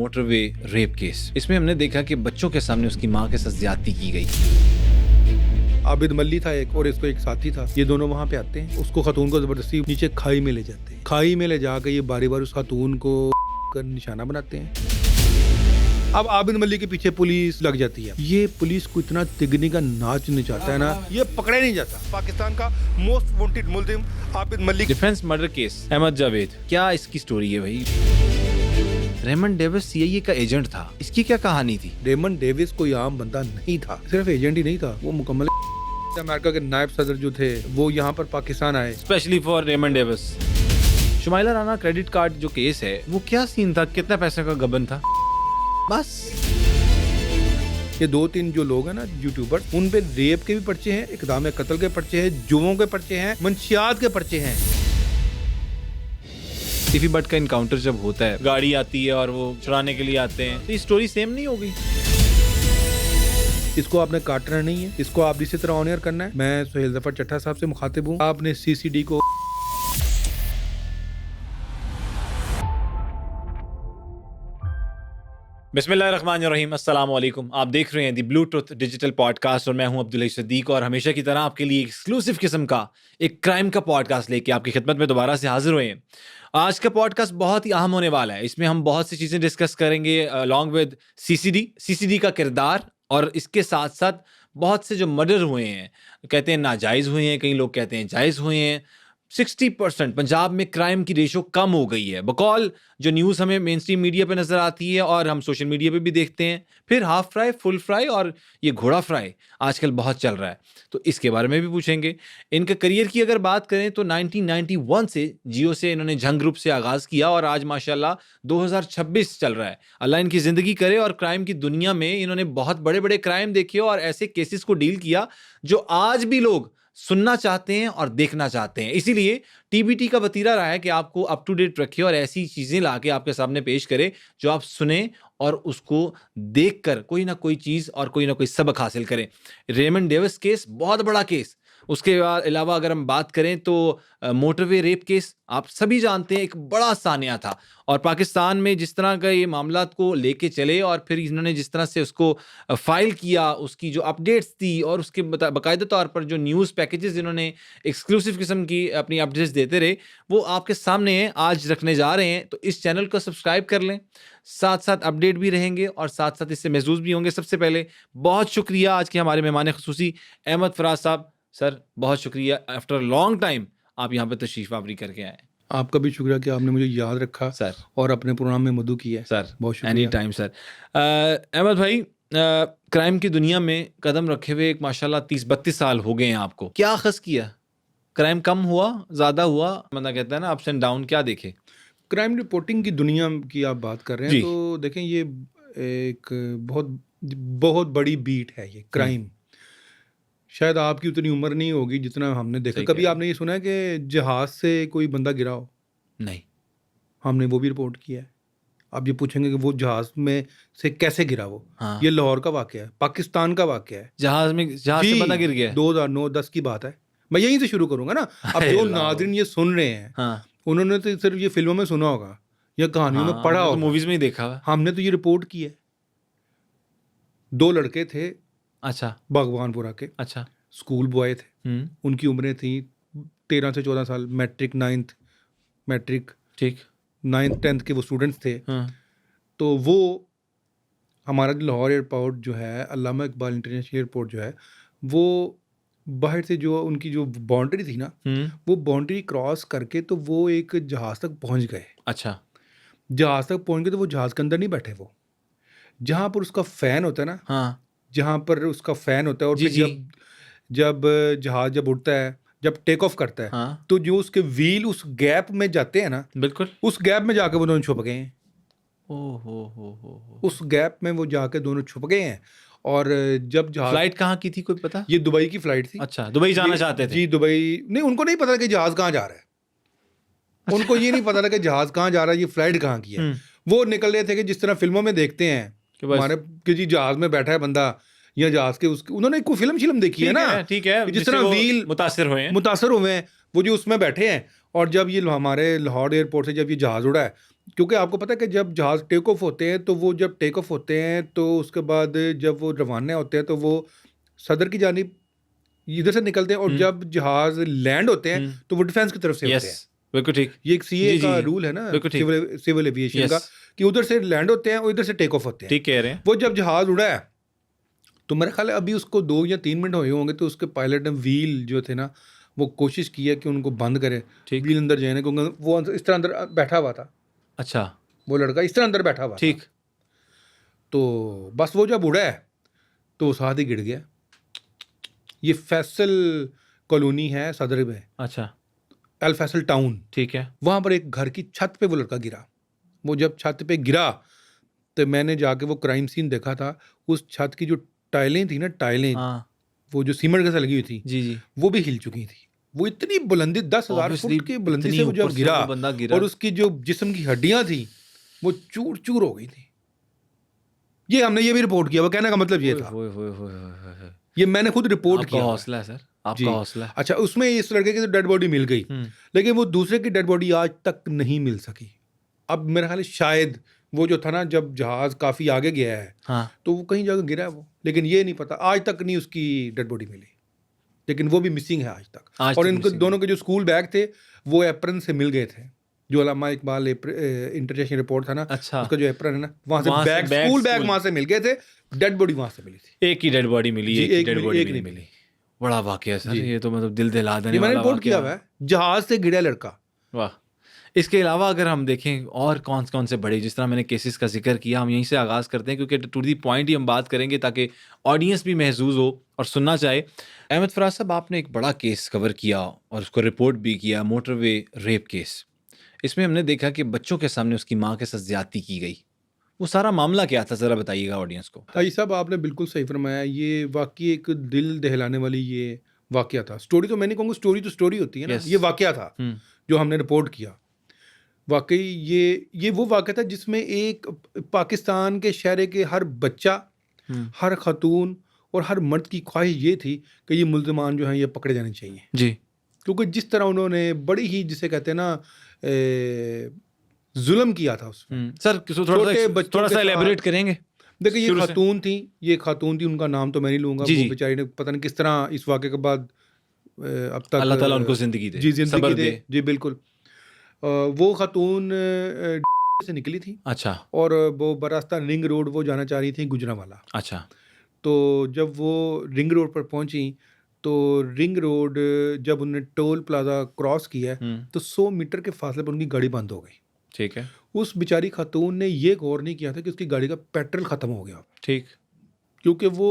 Motorway rape case. इसमें हमने देखा कि बच्चों के सामने उसकी मां के साथ ज्यादती की गई। आबिद मल्ली था एक और इसको एक साथी था। ये दोनों वहाँ पे आते हैं, उसको खातून को जबरदस्ती नीचे खाई में ले जाते हैं। खाई में ले जाकर ये बारी बारी उस खातून को निशाना बनाते हैं। अब आबिद मल्ली के पीछे पुलिस लग जाती है। ये पुलिस को इतना तिगनी का नाच नचाता है ना, ये पकड़ा नहीं जाता। पाकिस्तान का मोस्ट वांटेड मुल्जिम Abid Malli. Defence murder case Ahmad Javed, क्या इसकी स्टोरी है भाई? रेमंड डेविस सीआईए का एजेंट था, इसकी क्या कहानी थी? रेमंड डेविस कोई आम बंदा नहीं था, सिर्फ एजेंट ही नहीं था, वो मुकम्मल अमेरिका के नायब सदर जो थे वो यहाँ पर पाकिस्तान आए specially for Raymond Davis. Shumaila Rana credit card जो केस है वो क्या सीन था? कितना पैसे का गबन था? बस ये 2-3 जो लोग हैं ना यूट्यूबर, उन पे रेप के भी पर्चे हैं, इक़दाम कत्ल के पर्चे हैं, जुओं के पर्चे हैं, मंशियात के पर्चे हैं। टिफी बट का इनकाउंटर जब होता है, गाड़ी आती है और वो चुराने के लिए आते हैं, तो ये स्टोरी सेम नहीं होगी? इसको आपने काटना नहीं है, इसको आप इसी तरह ऑनियर करना है। मैं सुहेल ज़फ़र चट्टा साहब से मुखातिब हूँ। आपने सीसीडी को बिस्मिल्लाहिर्रहमानिर्रहीम, अस्सलाम वालेकुम। आप देख रहे हैं दी ब्लू ट्रुथ डिजिटल पॉडकास्ट और मैं हूं अब्दुल सदीक और हमेशा की तरह आपके लिए एक्सक्लूसिव किस्म का एक क्राइम का पॉडकास्ट लेके आपकी खिदमत में दोबारा से हाजिर हुए हैं। आज का पॉडकास्ट बहुत ही अहम होने वाला है। इसमें हम बहुत सी चीज़ें डिस्कस करेंगे अलॉन्ग विद सीसीडी का किरदार, और इसके साथ साथ बहुत से जो मर्डर हुए हैं, कहते हैं नाजायज़ हुए हैं, कई लोग कहते हैं जायज़ हुए हैं। 60% पंजाब में क्राइम की रेशो कम हो गई है बकौल जो न्यूज़ हमें मेन स्ट्रीम मीडिया पे नज़र आती है और हम सोशल मीडिया पे भी देखते हैं। फिर हाफ फ्राई, फुल फ्राई और ये घोड़ा फ्राई आजकल बहुत चल रहा है, तो इसके बारे में भी पूछेंगे। इनके करियर की अगर बात करें तो 1991 से जियो से इन्होंने झंग ग्रुप से आगाज़ किया और आज माशाल्लाह 2026 चल रहा है। अल्लाह इनकी ज़िंदगी करे और क्राइम की दुनिया में इन्होंने बहुत बड़े बड़े क्राइम देखे और ऐसे केसेस को डील किया जो आज भी लोग सुनना चाहते हैं और देखना चाहते हैं। इसीलिए टीबीटी का वतीरा रहा है कि आपको अप टू डेट रखे और ऐसी चीज़ें लाके आपके सामने पेश करे जो आप सुने और उसको देखकर कोई ना कोई चीज़ और कोई ना कोई सबक हासिल करें। रेमंड डेविस केस बहुत बड़ा केस। उसके अलावा अगर हम बात करें तो मोटरवे रेप केस आप सभी जानते हैं एक बड़ा सानिया था, और पाकिस्तान में जिस तरह का ये मामला को लेके चले और फिर इन्होंने जिस तरह से उसको फाइल किया, उसकी जो अपडेट्स थी और उसके बाकायदा तौर पर जो न्यूज़ पैकेजेस इन्होंने एक्सक्लूसिव किस्म की अपनी अपडेट्स देते रहे, वो आपके सामने आज रखने जा रहे हैं। तो इस चैनल को सब्सक्राइब कर लें, साथ साथ अपडेट भी रहेंगे और साथ साथ इससे महसूस भी होंगे। सबसे पहले बहुत शुक्रिया आज के हमारे मेहमान खुसूसी अहमद फराज साहब। सर बहुत शुक्रिया, आफ्टर लॉन्ग टाइम आप यहाँ पे तशरीफ आवरी करके आए। आपका भी शुक्रिया कि आपने मुझे याद रखा सर और अपने प्रोग्राम में मदू किया है। सर बहुत शुक्रिया। Any time sir. अहमद भाई, क्राइम की दुनिया में कदम रखे हुए एक माशाल्लाह 30-32 साल हो गए हैं आपको, क्या खस किया? क्राइम कम हुआ, ज़्यादा हुआ? मतलब कहता है ना अप्स एंड डाउन, क्या देखे? क्राइम रिपोर्टिंग की दुनिया की आप बात कर रहे हैं तो देखें ये एक बहुत बहुत बड़ी बीट है ये क्राइम। शायद आपकी उतनी उम्र नहीं होगी जितना हमने देखा। कभी आपने ये सुना है कि जहाज से कोई बंदा गिरा हो? नहीं। हमने वो भी रिपोर्ट किया है। आप ये पूछेंगे कि वो जहाज में से कैसे गिरा वो? हाँ। ये लाहौर का वाकया है, पाकिस्तान का वाकया है। जहाज से बंदा गिर गया 2009-10 की बात है। मैं यहीं से शुरू करूंगा ना। अब जो नाज़रीन ये सुन रहे हैं, हाँ, उन्होंने तो सिर्फ ये फिल्मों में सुना होगा या कहानियों में पढ़ा होगा, मूवीज में ही देखा हुआ। हमने तो ये रिपोर्ट की है। 2 लड़के थे, अच्छा बागवानपुरा के, अच्छा, स्कूल बॉय थे। उनकी उम्रें थी 13 से 14 साल। मैट्रिक 9th 10th के वो स्टूडेंट्स थे। तो वो हमारा जो लाहौर एयरपोर्ट जो है, अल्लामा इकबाल इंटरनेशनल एयरपोर्ट जो है, वो बाहर से जो उनकी जो बाउंड्री थी ना, वो बाउंड्री क्रॉस करके तो वो एक जहाज़ तक पहुंच गए। अच्छा, जहाज़ तक पहुंच गए तो वो जहाज़ के अंदर नहीं बैठे, वो जहाँ पर उसका फ़ैन होता है ना, हाँ, जहाँ पर उसका फ़ैन होता है और फिर जब जहाज़ जब उड़ता है, जब टेक ऑफ करता है, हाँ, तो जो उसके व्हील उस गैप में जाते हैं ना, बिल्कुल उस गैप में जाके वो दोनों छुप गए हैं। हो। उस गैप में वो जाके दोनों छुप गए हैं। और जब जहाज, फ्लाइट कहाँ की थी कोई पता? ये दुबई की फ्लाइट थी। अच्छा, दुबई जाना चाहते थे? जी दुबई नहीं, उनको नहीं पता कि जहाज कहाँ जा रहा है। उनको ये नहीं पता था कि जहाज कहाँ जा रहा है, ये फ्लाइट कहाँ की है। वो निकल रहे थे कि जिस तरह फिल्मों में देखते हैं हमारे कि जी जहाज में बैठा है बंदा या जहाज के उसके, उन्होंने कोई फिल्म देखी है ना, ठीक है, जिस तरह व्हील मुतासिर हुए हैं, वो जो उसमें बैठे हैं। और जब ये हमारे लाहौर एयरपोर्ट से जब ये जहाज उड़ा है, क्योंकि आपको पता है कि जब जहाज़ टेक ऑफ होते हैं तो वो जब टेक ऑफ होते हैं तो उसके बाद जब वो रवाना होते हैं तो वो सदर की जानिब इधर से निकलते हैं, और जब जहाज़ लैंड होते हैं तो वो डिफेंस की तरफ से होते हैं। यस, बिल्कुल ठीक। ये एक सीए जी, जी, का जी। रूल है ना, बिल्कुल ठीक। सिविल एविएशन का, यस, कि उधर से लैंड होते हैं और इधर से टेक ऑफ होते हैं। ठीक कह रहे हैं। वो जब जहाज़ उड़ा है तो मेरा ख्याल है अभी उसको 2 या 3 मिनट हुए होंगे, तो उसके पायलट ने व्हील जो थे ना वो कोशिश की है कि उनको बंद करे, ठीक। व्हील अंदर जाने, क्योंकि वो इस तरह अंदर बैठा हुआ था, अच्छा, वो लड़का इस तरह अंदर बैठा हुआ था। ठीक। तो बस वो जब उड़ा है तो वो साथ ही गिर गया। ये फैसल कॉलोनी है सदर में, अच्छा, अल फैसल टाउन, ठीक है। वहाँ पर एक घर की छत पे वो लड़का गिरा। वो जब छत पे गिरा तो मैंने जाके वो क्राइम सीन देखा था। उस छत की जो टाइलें थी ना, टाइलें हाँ, वो जो सीमेंट के साथ लगी हुई थी, जी, जी। वो भी हिल चुकी थी। वो इतनी बुलंदी 10,000 ऑब्वियसली फुट की बुलंदी इतनी से वो जब ऊपर से गिरा वो बंदा गिरा। और उसकी जो जिस्म की हड्डियां थी वो चूर चूर हो गई थी। ये हमने ये भी रिपोर्ट किया। वो कहने का मतलब ये था, ओए, ओए, ओए, ओए, ओए, ओए। ये मैंने खुद रिपोर्ट आपका किया हुआ है। हौसला है सर, जी। आपका हौसला है। अच्छा, उसमें इस लड़के की तो डेड बॉडी मिल गई, लेकिन वो दूसरे की डेड बॉडी आज तक नहीं मिल सकी। अब मेरा ख्याल है शायद वो जो था ना, जब जहाज काफी आगे गया है हाँ, तो वो कहीं जगह गिरा है वो, लेकिन ये नहीं पता, आज तक नहीं उसकी डेड बॉडी मिली, लेकिन वो भी मिसिंग है आज तक। आज और तक इनके missing दोनों के जो स्कूल बैग थे वो एप्रन से मिल गए थे। जो अल्लामा इकबाल इंटरनेशनल रिपोर्ट था ना, अच्छा। उसका जो एप्रन है ना, वहां से वहाँ से bag, bag, school bag school. वहां से मिल गए थे, डेड बॉडी वहां से मिली थी। एक ही डेड बॉडी मिली, जी, एक ही एक डेड मिली, बॉडी एक नहीं नहीं मिली। बड़ा वाकया सर, जी। ये तो मतलब दिल दहला देने ये मैंने वाला रिपोर्ट किया वाकया। हुआ है, जहाज से गिरा लड़का। वाह। इसके अलावा अगर हम देखें और कौन कौन से बड़े, जिस तरह मैंने केसेस का जिक्र किया, हम यहीं से आगाज़ करते हैं क्योंकि टू दी पॉइंट ही हम बात करेंगे ताकि ऑडियंस भी महसूस हो और सुनना चाहे। अहमद फराज साहब, आपने एक बड़ा केस कवर किया और उसको रिपोर्ट भी किया, मोटरवे रेप केस। इसमें हमने देखा कि बच्चों के सामने उसकी माँ के साथ ज्यादती की गई। वो सारा मामला क्या था, ज़रा बताइएगा ऑडियंस को। ताई साहब, आपने बिल्कुल सही फरमाया। ये वाकई एक दिल दहलाने वाली ये वाकया था। स्टोरी तो मैं नहीं कहूँगा, स्टोरी तो स्टोरी होती है ना, Yes. ये वाकया था जो हमने रिपोर्ट किया। वाकई ये वो वाकया था जिसमें एक पाकिस्तान के शहर के हर बच्चा, हर खातून और हर मर्द की ख्वाहिश ये थी कि ये मुल्ज़िमान जो हैं ये पकड़े जाने चाहिए। जी, क्योंकि जिस तरह उन्होंने बड़ी ही, जिसे कहते हैं ना, जुल्म किया था उसमें। सर छोटे बच्चों थोड़ा के सा साथ- एलेबोरेट करेंगे। देखिए, ये शुरू से। खातून थी, उनका नाम तो मैं नहीं लूँगा। जी, वो जी। बेचारी ने पता नहीं किस तरह इस वाक़े के बाद अब तक अल्लाह ताला उनको ज़िंदगी दे, जी, ज़िंदगी सब्र दे। दे। जी, बिल्कुल। वो खातून से निकली थी अच्छा, और वो बरास्ता रिंग रोड वो जाना चाह रही थी, गुजरांवाला। अच्छा, तो जब वो रिंग रोड पर पहुंची तो रिंग रोड जब उन्होंने टोल प्लाजा क्रॉस किया तो 100 मीटर के फासले पर उनकी गाड़ी बंद हो गई। ठीक है, उस बेचारी खातून ने ये गौर नहीं किया था कि उसकी गाड़ी का पेट्रोल ख़त्म हो गया, ठीक, क्योंकि वो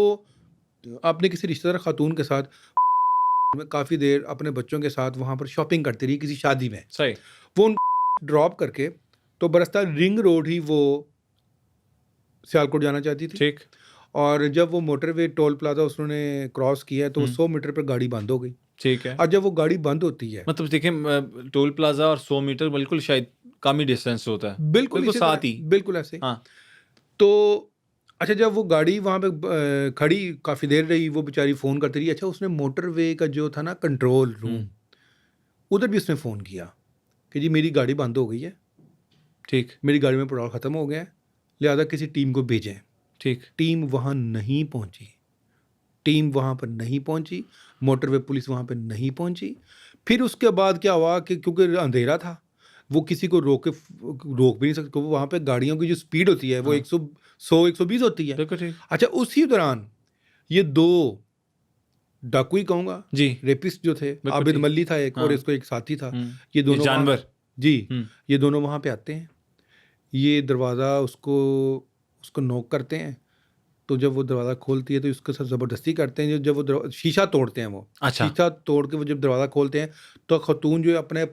अपने किसी रिश्तेदार खातून के साथ में काफ़ी देर अपने बच्चों के साथ वहाँ पर शॉपिंग करती रही किसी शादी में। सही, वो उनको ड्रॉप करके तो बरसता रिंग रोड ही वो सियालकोट जाना चाहती थी। ठीक, और जब वो मोटरवे टोल प्लाजा उसने क्रॉस किया तो 100 मीटर पर गाड़ी बंद हो गई। ठीक है। और जब वो गाड़ी बंद होती है, मतलब देखें, टोल प्लाजा और 100 मीटर बिल्कुल शायद कम ही डिस्टेंस होता है। बिल्कुल इसी साथ तरह- ही। बिल्कुल ऐसे। हाँ, तो अच्छा, जब वो गाड़ी वहाँ पे खड़ी काफ़ी देर रही, वो बेचारी फ़ोन करती रही। अच्छा, उसने मोटरवे का जो था ना कंट्रोल रूम, उधर भी उसने फ़ोन किया कि जी मेरी गाड़ी बंद हो गई है, ठीक, मेरी गाड़ी में पेट्रोल ख़त्म हो गया है, लिहाजा किसी टीम को भेजें। ठीक, टीम वहाँ नहीं पहुँची, टीम वहाँ पर नहीं पहुँची, मोटरवे पुलिस वहाँ पर नहीं पहुँची। फिर उसके बाद क्या हुआ कि क्योंकि अंधेरा था, वो किसी को रोक भी नहीं सकते, क्योंकि वहाँ पे गाड़ियों की जो स्पीड होती है वो 100-120 होती है। बिल्कुल ठीक। अच्छा, उसी दौरान ये 2 डाकू ही कहूँगा, जी, रेपिस्ट जो थे, बिल्कुल आबिद ठीक। मल्ली था एक, और हाँ। इसको एक साथी था। हम्म, ये दोनों जानवर। वहाँ- जी, ये दोनों वहाँ पे आते हैं, ये दरवाज़ा उसको नॉक करते हैं। तो जब वो दरवाज़ा खोलती है तो उसके साथ ज़बरदस्ती करते हैं। जब वो शीशा तोड़ते हैं, वो अच्छा, शीशा तोड़ के वो जब दरवाज़ा खोलते हैं तो खातून जो है अपने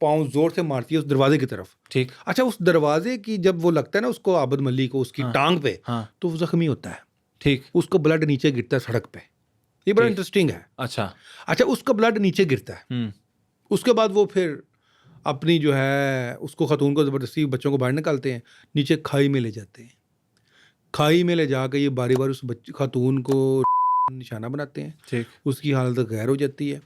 पाँव ज़ोर से मारती है उस दरवाजे की तरफ। ठीक, अच्छा, उस दरवाजे की जब वो लगता है ना उसको, आबिद मल्ली को, उसकी हाँ। टांग पे, हाँ, तो वो जख्मी होता है, ठीक, उसको ब्लड नीचे गिरता है सड़क पे। ये बड़ा ठीक। इंटरेस्टिंग है। अच्छा, अच्छा, उसका ब्लड नीचे गिरता है, उसके बाद वो फिर अपनी जो है उसको खातून को ज़बरदस्ती बच्चों को बाहर निकालते हैं, नीचे खाई में ले जाते हैं। खाई में ले जाकर ये बारी बारी उस खातून को निशाना बनाते हैं, ठीक, उसकी हालत गैर हो जाती है।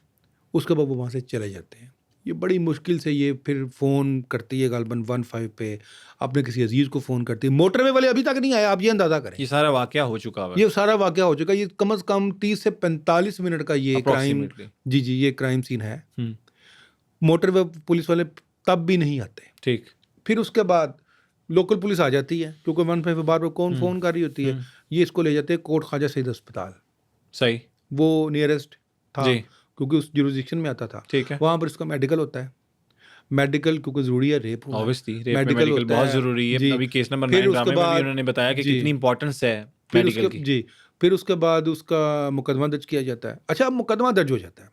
उसके बाद वो वहाँ से चले जाते हैं। ये बड़ी मुश्किल से ये फिर फ़ोन करती है गालबन 15 पे, अपने किसी अजीज़ को फ़ोन करती है। मोटरवे वाले अभी तक नहीं आए, आप ये अंदाज़ा करें। ये सारा वाकया हो चुका है ये सारा वाकया हो चुका है। ये कम से कम 30 से 45 मिनट का ये क्राइम, Approximately. जी ये क्राइम सीन है। हम्म, मोटरवे पुलिस वाले तब भी नहीं आते। ठीक। फिर उसके बाद लोकल पुलिस आ जाती है, क्योंकि 15 पे बार बार कौन फ़ोन कर रही होती है। ये इसको ले जाते हैं कोट ख्वाजा सईद अस्पताल, सही। वो नियरेस्ट था जी। क्योंकि उस जुरिस्डिक्शन में आता था। ठीक है। वहाँ पर इसका मेडिकल होता है। मेडिकल क्योंकि ज़रूरी है, रेप हुआ है। ऑब्वियसली रेप में मेडिकल मेडिकल होता बहुत है। जरूरी है। जी। अभी केस नंबर फिर 9 उसके ड्रामे में बाद- भी उन्होंने बताया कि जी। कितनी इंपॉर्टेंस है फिर मेडिकल उसके की। जी फिर उसके बाद उसका मुकदमा दर्ज किया जाता है। अच्छा, अब मुकदमा दर्ज हो जाता है।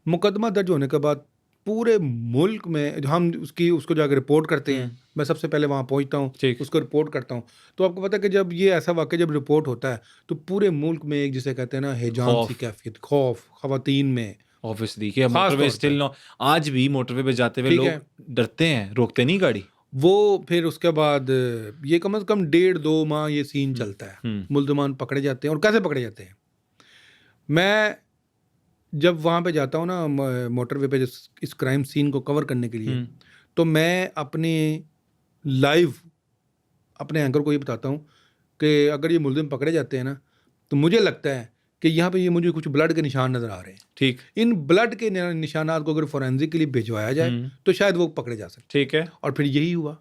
मुकदमा दर्ज होने के बाद पूरे मुल्क में हम उसको जाकर रिपोर्ट करते हैं। मैं सबसे पहले वहाँ पहुँचता हूँ, ठीक। उसको रिपोर्ट करता हूँ। तो आपको पता है कि जब ये ऐसा वाक़या जब रिपोर्ट होता है तो पूरे मुल्क में एक जिसे कहते हैं ना हिजाम खौफ। सी कैफियत, खौफ ख़वातीन में। ऑब्वियसली कि खास मोटरवे तौर स्टिल नो, आज भी मोटरवे पे जाते हुए ठीक लोग है। डरते हैं, रोकते नहीं गाड़ी। वो फिर उसके बाद ये कम से कम 1.5-2 माह ये सीन चलता है। मुल्ज़मान पकड़े जाते हैं। और कैसे पकड़े जाते हैं? मैं जब वहाँ पे जाता हूँ ना मोटरवे पे इस क्राइम सीन को कवर करने के लिए, तो मैं अपने लाइव अपने एंकर को ये बताता हूँ कि अगर ये मुल्ज़िम पकड़े जाते हैं ना, तो मुझे लगता है कि यहाँ पे ये मुझे कुछ ब्लड के निशान नज़र आ रहे हैं। ठीक। इन ब्लड के निशानात को अगर फोरेंसिक के लिए भिजवाया जाए तो शायद वो पकड़े जा सकते। ठीक है। और फिर यही हुआ।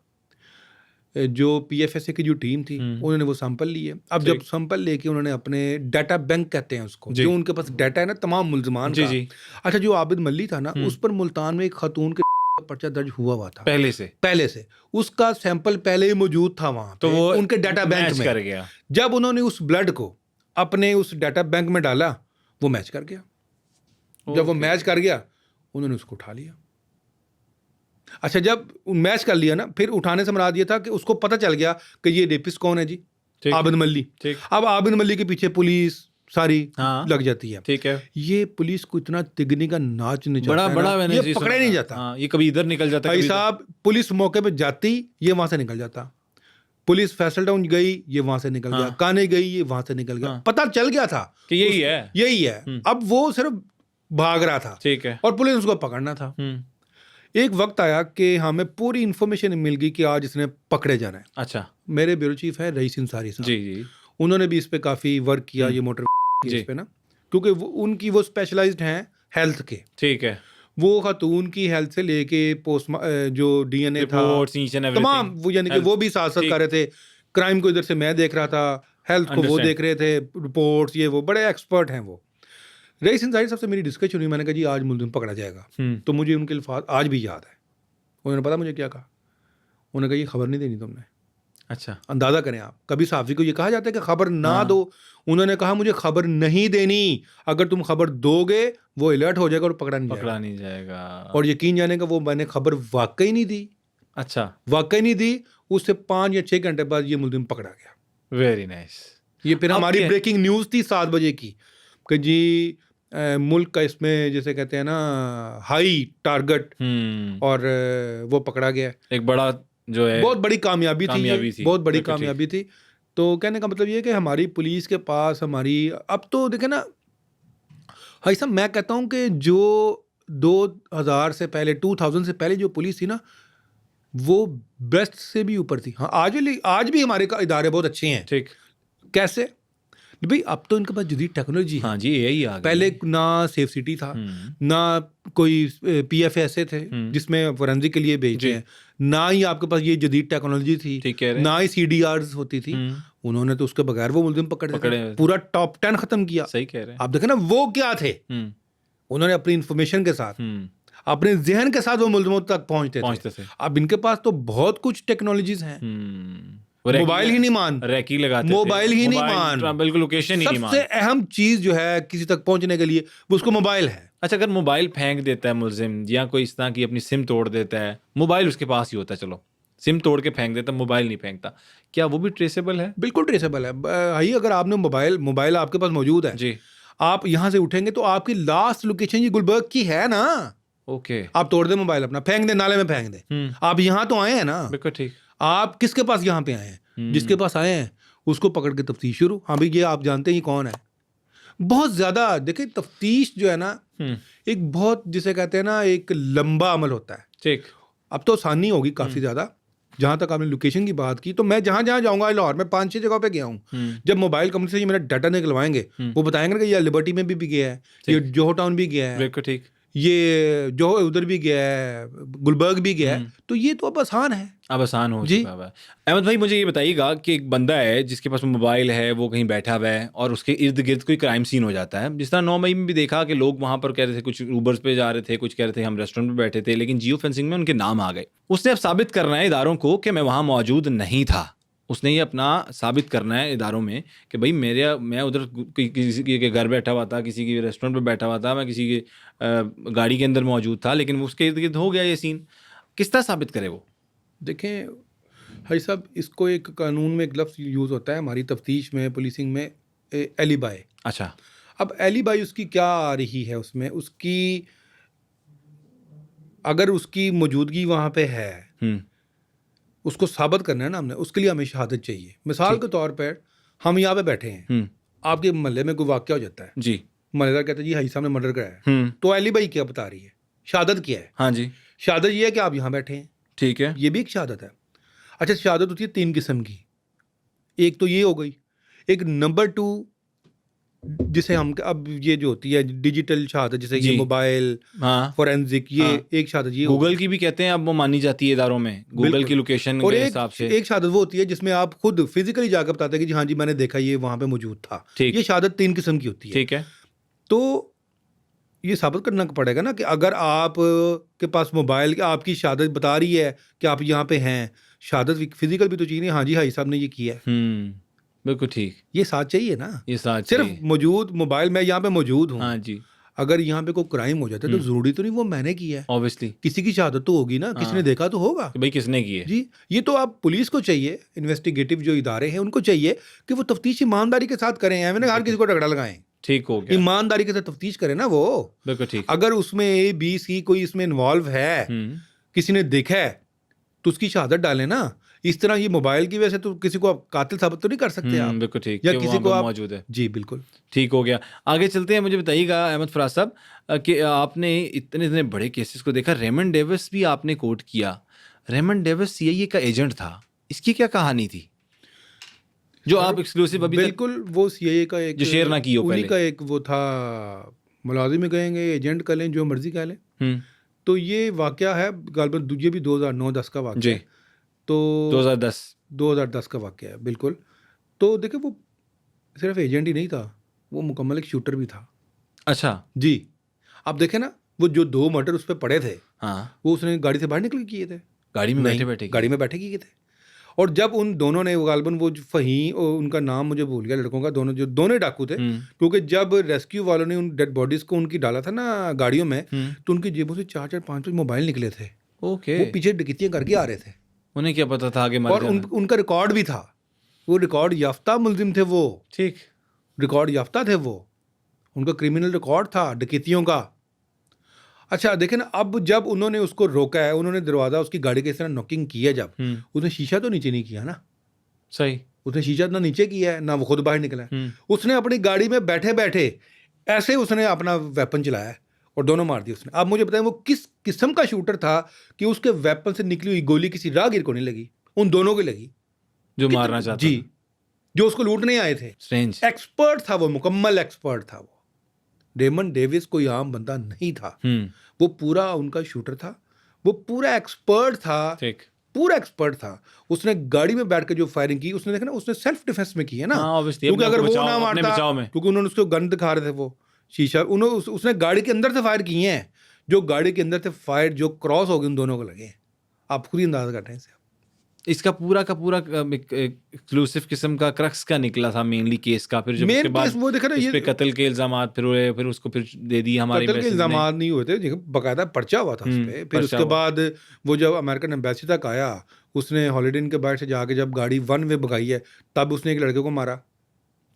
जो PFSA की जो टीम थी उन्होंने वो सैंपल लिए। अब जब सैंपल लेके उन्होंने अपने डाटा बैंक कहते हैं उसको, जो उनके पास डाटा है ना तमाम मुल्ज़मान का। जी। अच्छा, जो आबिद मल्ली था ना, उस पर मुल्तान में एक खातून के पर्चा दर्ज हुआ था पहले से। उसका सैंपल पहले ही मौजूद था वहाँ तो वो उनके डाटा बैंक में कर गया। जब उन्होंने उस ब्लड को अपने उस डाटा बैंक में डाला, वो मैच कर गया। जब वो मैच कर गया, उन्होंने उसको उठा लिया। अच्छा, जब मैच कर लिया ना, फिर उठाने से मुराद ये था कि उसको पता चल गया कि ये रेपिस्ट कौन है जी, आबिद मल्ली। अब आबिद मल्ली के पीछे पुलिस सारी लग जाती है। ठीक है। ये पुलिस को इतना तिगनी का नाच नहीं बड़ा ये पकड़े नहीं जाता। ये कभी इधर निकल जाता, भाई साहब, पुलिस मौके पे जाती, ये वहां से निकल जाता। पुलिस फैसल टाउन गई, ये वहां से निकल गया। काने गई, ये वहां से निकल गया। पता चल गया था कि यही है। अब वो सिर्फ भाग रहा था। ठीक है। और पुलिस उसको पकड़ना था। एक वक्त आया कि हमें पूरी इन्फॉर्मेशन मिल गई कि आज इसने पकड़े जाना है। अच्छा। मेरे ब्यूरो चीफ है रईस अंसारी साहब। जी। उन्होंने भी इस पे काफी वर्क किया, ये मोटर केस पे ना, क्योंकि उनकी वो स्पेशलाइज्ड हैं हेल्थ के। ठीक है। वो खातून की हेल्थ से लेके पोस्ट जो DNA था तमाम, वो यानी कि वो भी साथ साथ कर रहे थे। क्राइम को इधर से मैं देख रहा था, हेल्थ को वो देख रहे थे, रिपोर्ट्स ये वो बड़े एक्सपर्ट हैं वो। रईस अंसारी साहब से मेरी डिस्कशन हुई। मैंने कहा जी आज मुल्ज़िम पकड़ा जाएगा। तो मुझे उनके अल्फाज आज भी याद है। उन्होंने पता मुझे क्या कहा? उन्होंने कहा ये खबर नहीं देनी तुमने। अच्छा। अंदाज़ा करें आप, कभी सहाफ़ी को ये कहा जाता है कि खबर ना दो। उन्होंने कहा मुझे खबर नहीं देनी, अगर तुम खबर दोगे वो अलर्ट हो जाएगा और पकड़ा नहीं जाएगा। और यकीन जाने का वो मैंने खबर वाकई नहीं दी। अच्छा। वाकई नहीं दी। उससे 5 या 6 घंटे बाद ये मुल्ज़िम पकड़ा गया। Very nice. ये फिर हमारी ब्रेकिंग न्यूज़ थी 7 बजे की कि जी मुल्क का इसमें जैसे कहते हैं ना हाई टारगेट, और वो पकड़ा गया। एक बड़ा जो है बहुत बड़ी कामयाबी थी। बहुत बड़ी कामयाबी थी। तो कहने का मतलब ये है कि हमारी पुलिस के पास हमारी, अब तो देखें ना भाई साहब, मैं कहता हूँ कि जो 2000 से पहले 2000 से पहले जो पुलिस थी ना, वो बेस्ट से भी ऊपर थी। हाँ, आज भी हमारे इदारे बहुत अच्छे हैं। ठीक। कैसे भाई, अब तो इनके पास जदीद टेक्नोलॉजी है। हाँ जी, यही आ गया। पहले ना सेफ सिटी था, ना कोई PFSA थे जिसमें फोरेंसिक के लिए भेजते हैं, ना ही आपके पास ये जदीद टेक्नोलॉजी थी, ना ही CDRs होती थी। उन्होंने तो उसके बगैर वो मुल्ज़िम पकड़े पूरा टॉप 10 खत्म किया। सही कह रहे हैं आप। देखें ना वो क्या थे, उन्होंने अपनी इंफॉर्मेशन के साथ, अपने जहन के साथ वो मुल्ज़िमों तक पहुंचते थे। अब इनके पास तो बहुत कुछ टेक्नोलॉजीज हैं। मोबाइल ही नहीं मान, रैकी लगाते मोबाइल ही नहीं मान, बिल्कुल लोकेशन ही नहीं मान। सबसे अहम चीज जो है किसी तक पहुंचने के लिए वो उसको मोबाइल है। अच्छा, अगर मोबाइल फेंक देता है मुल्जिम या कोई इस तरह की अपनी सिम तोड़ देता है, मोबाइल उसके पास ही होता है, चलो सिम तोड़ के फेंक देता, मोबाइल नहीं फेंकता, क्या वो भी ट्रेसेबल है? बिल्कुल ट्रेसेबल है भाई। अगर आपने मोबाइल आपके पास मौजूद है जी, आप यहाँ से उठेंगे तो आपकी लास्ट लोकेशन ये गुलबर्ग की है ना। ओके, आप तोड़ दे मोबाइल अपना, फेंक दे नाले में, फेंक दे। आप यहाँ तो आए हैं ना, बिल्कुल ठीक। आप किसके पास यहाँ पे आए हैं? जिसके पास आए हैं उसको पकड़ के तफ्तीश शुरू। हाँ भाई, ये आप जानते हैं ये कौन है? बहुत ज्यादा देखिए, तफ्तीश जो है ना एक बहुत जिसे कहते हैं ना एक लंबा अमल होता है। ठीक। अब तो आसानी होगी काफी ज्यादा। जहां तक आपने लोकेशन की बात की, तो मैं जहां जहां जाऊंगा लाहौर में 5-6 जगह पे गया हूँ। जब मोबाइल कंपनी से ये मेरा डाटा निकलवाएंगे, वो बताएंगे कि ये लिबर्टी में भी गया है, ये जोहो टाउन भी गया है, बिल्कुल ठीक, ये जो उधर भी गया है, गुलबर्ग भी गया है, तो ये तो अब आसान है, अब आसान हो जी। चुका है। अहमद भाई मुझे ये बताइएगा कि एक बंदा है जिसके पास मोबाइल है, वो कहीं बैठा हुआ है और उसके इर्द गिर्द कोई क्राइम सीन हो जाता है, जिस तरह 9 मई में भी देखा कि लोग वहां पर कह रहे थे, कुछ ऊबर्स पे जा रहे थे, कुछ कह रहे थे हम रेस्टोरेंट पे बैठे थे, लेकिन जियो फेंसिंग में उनके नाम आ गए। उसने अब साबित करना है इदारों को कि मैं वहां मौजूद नहीं था। उसने ये अपना साबित करना है इदारों में कि भाई मैं उधर किसी के घर बैठा हुआ था, किसी के रेस्टोरेंट पे बैठा हुआ था, मैं किसी की गाड़ी के अंदर मौजूद था, लेकिन उसके इर्द गिर्द हो गया ये सीन। किस तरह साबित करे वो? देखें भाई साहब, इसको एक कानून में एक लफ्ज़ यूज़ होता है हमारी तफ्तीश में, पुलिसिंग में, एलिबाई। अच्छा। अब एलिबाई उसकी क्या आ रही है, उसमें उसकी अगर उसकी मौजूदगी वहाँ पे है, उसको साबित करना है ना हमने, उसके लिए हमें शहादत चाहिए। मिसाल के तौर पर हम यहाँ पे बैठे हैं, आपके मोहल्ले में कोई वाक़या हो जाता है जी, मोहल्लेदार कहता है जी हाई साहब ने मर्डर कराया है, तो एलिबाई क्या बता रही है, शहादत क्या है? हाँ जी, शहादत ये है कि आप यहाँ बैठे हैं, ठीक है, ये भी एक शहादत है। अच्छा, शहादत होती है 3 किस्म की। एक तो ये हो गई, एक नंबर 2 जिसे हम अब ये जो होती है डिजिटल शहादत, जैसे ये मोबाइल, हाँ, फोरेंसिक, ये एक शहादत ये गूगल की भी कहते हैं अब वो मानी जाती है इदारों में, गूगल की लोकेशन के हिसाब से। एक शहादत वो होती है जिसमें आप खुद फिजिकली जाकर बताते हैं कि हाँ जी मैंने देखा ये वहाँ पे मौजूद था। ये शहादत 3 किस्म की होती है। ठीक है। तो ये साबित करना पड़ेगा ना कि अगर आप के पास मोबाइल, आपकी शहादत बता रही है कि आप यहाँ पे हैं, शहादत फिजिकल भी तो चाहिए, हाँ जी हाई साहब ने ये किया है। बिल्कुल ठीक, ये साथ चाहिए ना, ये साथ सिर्फ मौजूद मोबाइल में यहाँ पे मौजूद हूँ। हाँ जी। अगर यहाँ पे कोई क्राइम हो जाता है तो जरूरी तो नहीं वो मैंने किया है, ऑब्वियसली किसी की शहादत तो होगी ना, किसी ने देखा तो होगा भाई किसने की है। जी। ये तो आप पुलिस को चाहिए, इन्वेस्टिगेटिव जो इदारे हैं उनको चाहिए कि वो तफ्तीश ईमानदारी के साथ करें। मैंने हर किसी को टकरा लगाएं, ठीक हो गया, ईमानदारी के साथ तफ्तीश करें ना वो। बिल्कुल ठीक। अगर उसमें A-B-C कोई इसमें इन्वॉल्व है, किसी ने देखा है, तो उसकी शहादत डालें ना। इस तरह ये मोबाइल की वजह से तो किसी को आप कातिल साबित तो नहीं कर सकते आप, बिल्कुल ठीक, या किसी को आप मौजूद है। जी बिल्कुल ठीक हो गया। आगे चलते हैं। मुझे बताइएगा अहमद फराज साहब कि आपने इतने इतने बड़े केसेस को देखा, रेमंड डेविस भी आपने कोट किया। रेमंड डेविस CIA का एजेंट था, इसकी क्या कहानी थी जो आप एक्सक्लूसिव अभी बिल्कुल वो CIA का एक जो शेयर ना की हो उन्हीं का एक वो था, मुलाजिम में कहेंगे, एजेंट कह लें, जो मर्जी कह लें। तो ये वाकया है गालिबन, ये भी 2009-10 का वाकया है। तो 2010 का वाकया है बिल्कुल। तो देखिए वो सिर्फ एजेंट ही नहीं था, वो मुकम्मल एक शूटर भी था। अच्छा जी, आप देखें ना, वो जो 2 मर्डर उस पर पड़े थे, हाँ, वो उसने गाड़ी से बाहर निकल के किए थे, गाड़ी में बैठे किए थे। और जब उन दोनों ने गालिबन वो फ़हीम, और उनका नाम मुझे भूल गया लड़कों का, दोनों डाकू थे, क्योंकि जब रेस्क्यू वालों ने उन डेड बॉडीज को उनकी डाला था ना गाड़ियों में, तो उनकी जेबों से 4-4, 5-5 मोबाइल निकले थे। ओके, वो पीछे डकैतियां करके आ रहे थे, उन्हें क्या पता था आगे और उनका रिकॉर्ड भी था, वो रिकॉर्ड याफ्ता मुलजिम थे वो। ठीक, रिकॉर्ड याफ्ता थे वो, उनका क्रिमिनल रिकॉर्ड था डकैतियों का। अच्छा देखें ना, अब जब उन्होंने उसको रोका है, उन्होंने दरवाज़ा उसकी गाड़ी के इस तरह नॉकिंग की है, जब उसने शीशा तो नीचे नहीं किया ना, सही, उसने शीशा ना नीचे किया है, ना वो खुद बाहर निकला है। उसने अपनी गाड़ी में बैठे बैठे ऐसे उसने अपना वेपन चलाया है और दोनों मार दिए उसने। आप मुझे बताएं वो किस किस्म का शूटर था कि उसके वेपन से निकली हुई गोली किसी राहगीर को नहीं लगी, उन दोनों को लगी जो मारना चाहता जी, जो उसको लूटने आए थे। स्ट्रेंज एक्सपर्ट था वो, मुकम्मल एक्सपर्ट था वो। रेमंड डेविस कोई आम बंदा नहीं था, वो पूरा उनका शूटर था, वो पूरा एक्सपर्ट था, पूरा एक्सपर्ट था। उसने गाड़ी में बैठ के जो फायरिंग की, उसने देखा ना, उसने सेल्फ डिफेंस में की है ना, क्योंकि अगर वो ना मारता, क्योंकि उन्होंने उसको गन दिखा रहे थे, वो शीशा उसने गाड़ी के अंदर से फायर किए हैं, जो गाड़ी के अंदर से फायर जो क्रॉस हो गए उन दोनों को लगे। आप खुद ही अंदाजा कर रहे हैं। इसका पूरा का पूरा एक्सक्लूसिव किस्म का क्रक्स का निकला था मेनली केस का। फिर जब उसके बाद वो देखा ना, इस पे कत्ल के इल्जामात फिर हुए, फिर उसको फिर दे दी हमारे कत्ल के इल्जामात नहीं हुए थे, बाकायदा पर्चा हुआ था उस पे। फिर उसके बाद वो जब अमेरिकन एम्बेसी तक आया, उसने हॉलीडे इन के बाहर से जाके जब गाड़ी 1 वे भगाई है, तब उसने एक लड़के को मारा।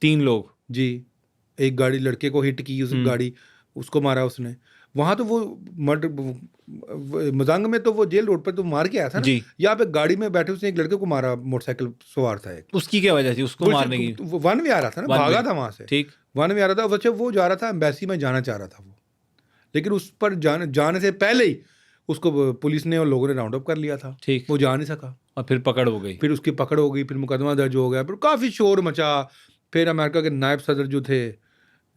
3 लोग जी, एक गाड़ी लड़के को हिट की, उस गाड़ी उसको मारा उसने। वहाँ तो वो मजांग में तो वो जेल रोड पर तो मार के आया था ना, यहाँ पे गाड़ी में बैठे उसने एक लड़के को मारा, मोटरसाइकिल सवार था एक। उसकी क्या वजह थी उसको मारने की? 1 वे आ रहा था ना, भागा था वहाँ से। ठीक, वन में आ रहा था। अच्छा वो जा रहा था एम्बेसी में जाना चाह रहा था वो, लेकिन उस पर जाने से पहले ही उसको पुलिस ने और लोगों ने राउंड अप कर लिया था। ठीक। वो जा नहीं सका और फिर पकड़ हो गई। फिर उसकी पकड़ हो गई, फिर मुकदमा दर्ज हो गया, फिर काफ़ी शोर मचा। फिर अमेरिका के नायब सदर जो थे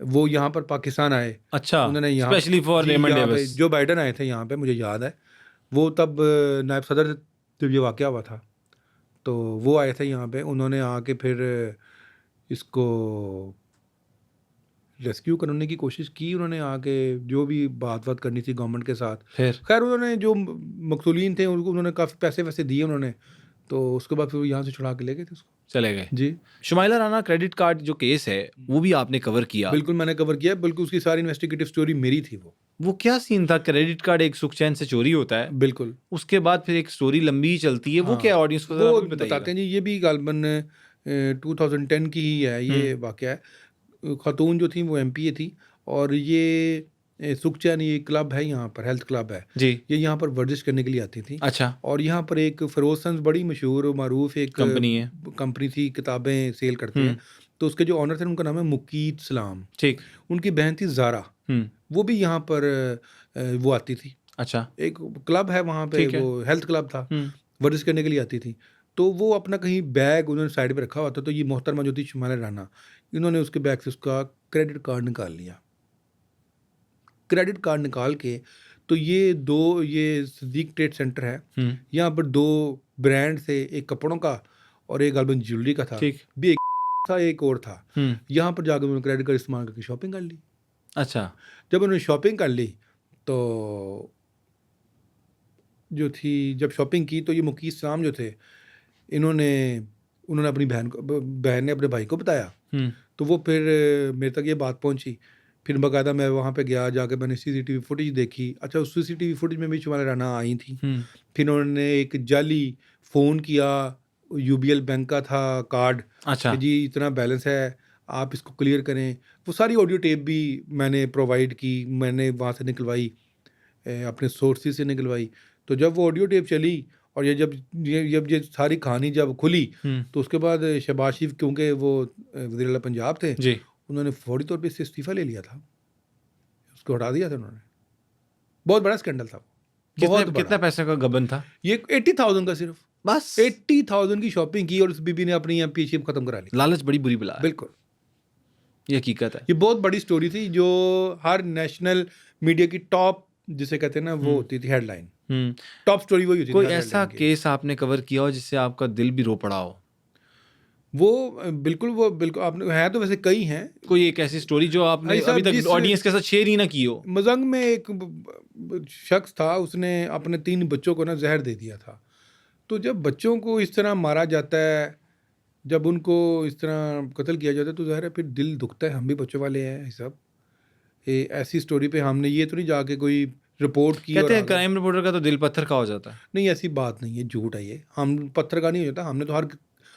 वो यहाँ पर पाकिस्तान आए। अच्छा, उन्होंने यहाँ स्पेशली फॉर रेमंड यहाँ पे डेविस। जो बाइडन आए थे यहाँ पे, मुझे याद है वो तब नायब सदर जब ये वाक़या हुआ था, तो वो आए थे यहाँ पे। उन्होंने आके फिर इसको रेस्क्यू करने की कोशिश की। उन्होंने आके जो भी बात करनी थी गवर्नमेंट के साथ, फिर खैर उन्होंने जो मकसूलीन थे उनको उन्होंने काफ़ी पैसे वैसे दिए उन्होंने, तो उसके बाद फिर वो यहाँ से छुड़ा के ले गए थे उसको। चले गए जी शुमाइला राना क्रेडिट कार्ड जो केस है वो भी आपने कवर किया। बिल्कुल मैंने कवर किया, बिल्कुल उसकी सारी इन्वेस्टिगेटिव स्टोरी मेरी थी वो क्या सीन था? क्रेडिट कार्ड एक सुखचैन से चोरी होता है, बिल्कुल। उसके बाद फिर एक स्टोरी लंबी चलती है, वो हाँ, क्या ऑडियंस को वो जरा भी बताते बताइएगा। हैं जी। ये भी गालबन 2010 की ही है ये वाक़या है। खातून जो थी वो एमपीए थी, और ये सुखचैन ये क्लब है यहाँ पर, हेल्थ क्लब है जी। ये, यहाँ पर वर्जिश करने के लिए आती थी। अच्छा। और यहाँ पर एक फिरोज बड़ी मशहूर मारूफ एक कंपनी है, कंपनी थी, किताबें सेल करते हैं। तो उसके जो ऑनर थे उनका नाम है मुकीत सलाम। ठीक। उनकी बहन थी ज़ारा, वो भी यहाँ पर वो आती थी। अच्छा। एक क्लब है वहाँ पे, वो हेल्थ क्लब था, वर्जिश करने के लिए आती थी। तो वो अपना कहीं बैग उन्होंने साइड पे रखा हुआ था, तो ये मोहतरमा जो थी शुमाइला राना, इन्होंने उसके बैग से उसका क्रेडिट कार्ड निकाल लिया। क्रेडिट कार्ड निकाल के तो ये सदीक ट्रेड सेंटर है, यहाँ पर 2 ब्रांड से, एक कपड़ों का और एक गालबन ज्वेलरी का था, भी एक था एक और था। यहाँ पर जाकर उन्होंने क्रेडिट कार्ड इस्तेमाल करके शॉपिंग कर ली। अच्छा। जब उन्होंने शॉपिंग कर ली तो जब शॉपिंग की तो ये मुकीत सलाम जो थे, उन्होंने अपनी बहन ने अपने भाई को बताया। तो वो फिर मेरे तक ये बात पहुंची। फिर बाकायदा मैं वहाँ पे गया, जाकर मैंने सीसीटीवी फुटेज देखी। अच्छा, उस सीसीटीवी फुटेज में भी शुमाइला राना आई थी। फिर उन्होंने एक जाली फ़ोन किया, यूबीएल बैंक का था कार्ड। अच्छा। कि जी इतना बैलेंस है, आप इसको क्लियर करें। वो सारी ऑडियो टेप भी मैंने प्रोवाइड की, मैंने वहाँ से निकलवाई, अपने सोर्सेज से निकलवाई। तो जब वो ऑडियो टेप चली और ये सारी कहानी जब खुली, तो उसके बाद शहबाज शरीफ, क्योंकि वो वज़ीर आला पंजाब थे जी, उन्होंने फौरी तौर पे इससे इस्तीफ़ा ले लिया था, उसको हटा दिया था उन्होंने। बहुत बड़ा स्कैंडल था। कितना पैसे का गबन था? ये 80,000 का, सिर्फ बस 80,000 की शॉपिंग की और उस बीबी ने अपनी एमपीशिप खत्म करा ली। लालच बड़ी बुरी बला है। बिल्कुल, ये हकीकत है। ये बहुत बड़ी स्टोरी थी जो हर नेशनल मीडिया की टॉप, जिसे कहते हैं ना, वो होती थी हेडलाइन, टॉप स्टोरी वही होती थी। कोई ऐसा केस आपने कवर किया हो जिससे आपका दिल भी रो पड़ा हो? वो बिल्कुल आपने, है तो वैसे कई हैं। कोई एक ऐसी स्टोरी जो आपने अभी तक ऑडियंस के साथ शेयर ही ना की हो? मजंग में एक शख्स था, उसने अपने 3 बच्चों को ना जहर दे दिया था। तो जब बच्चों को इस तरह मारा जाता है, जब उनको इस तरह कत्ल किया जाता है, तो ज़ाहिर है फिर दिल दुखता है। हम भी बच्चों वाले हैं सब। ऐसी स्टोरी पे हमने ये तो नहीं जाके कोई रिपोर्ट की। कहते हैं क्राइम रिपोर्टर का तो दिल पत्थर का हो जाता है। नहीं, ऐसी बात नहीं है, झूठ है ये। हम पत्थर का नहीं हो जाता, हमने तो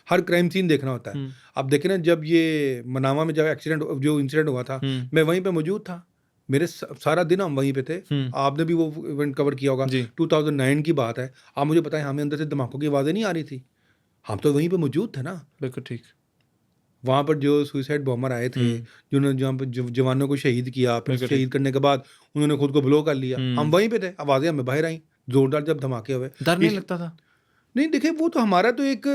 हर क्राइम सीन देखना होता है। आप देखें ना, जब ये मनामा में जब इंसिडेंट हुआ था, मैं वहीं पे मौजूद था। मेरे सारा दिन हम वहीं पे थे। आपने भी वो इवेंट कवर किया होगा, 2009 की बात है। आप मुझे बताएं, हमें अंदर से धमाकों की आवाज़ें नहीं आ रही थी? हम तो वहीं पे मौजूद थे ना। बिल्कुल ठीक। वहाँ पर जो सुसाइड बॉम्बर आए थे, जिन्होंने जहाँ पर जवानों को शहीद किया, फिर शहीद करने के बाद उन्होंने खुद को ब्लो कर लिया, हम वहीं पे थे। आवाज़ें हमें बाहर आई, जोरदार जब धमाके हुए। डर नहीं लगता था? नहीं, देखिए वो तो हमारा तो एक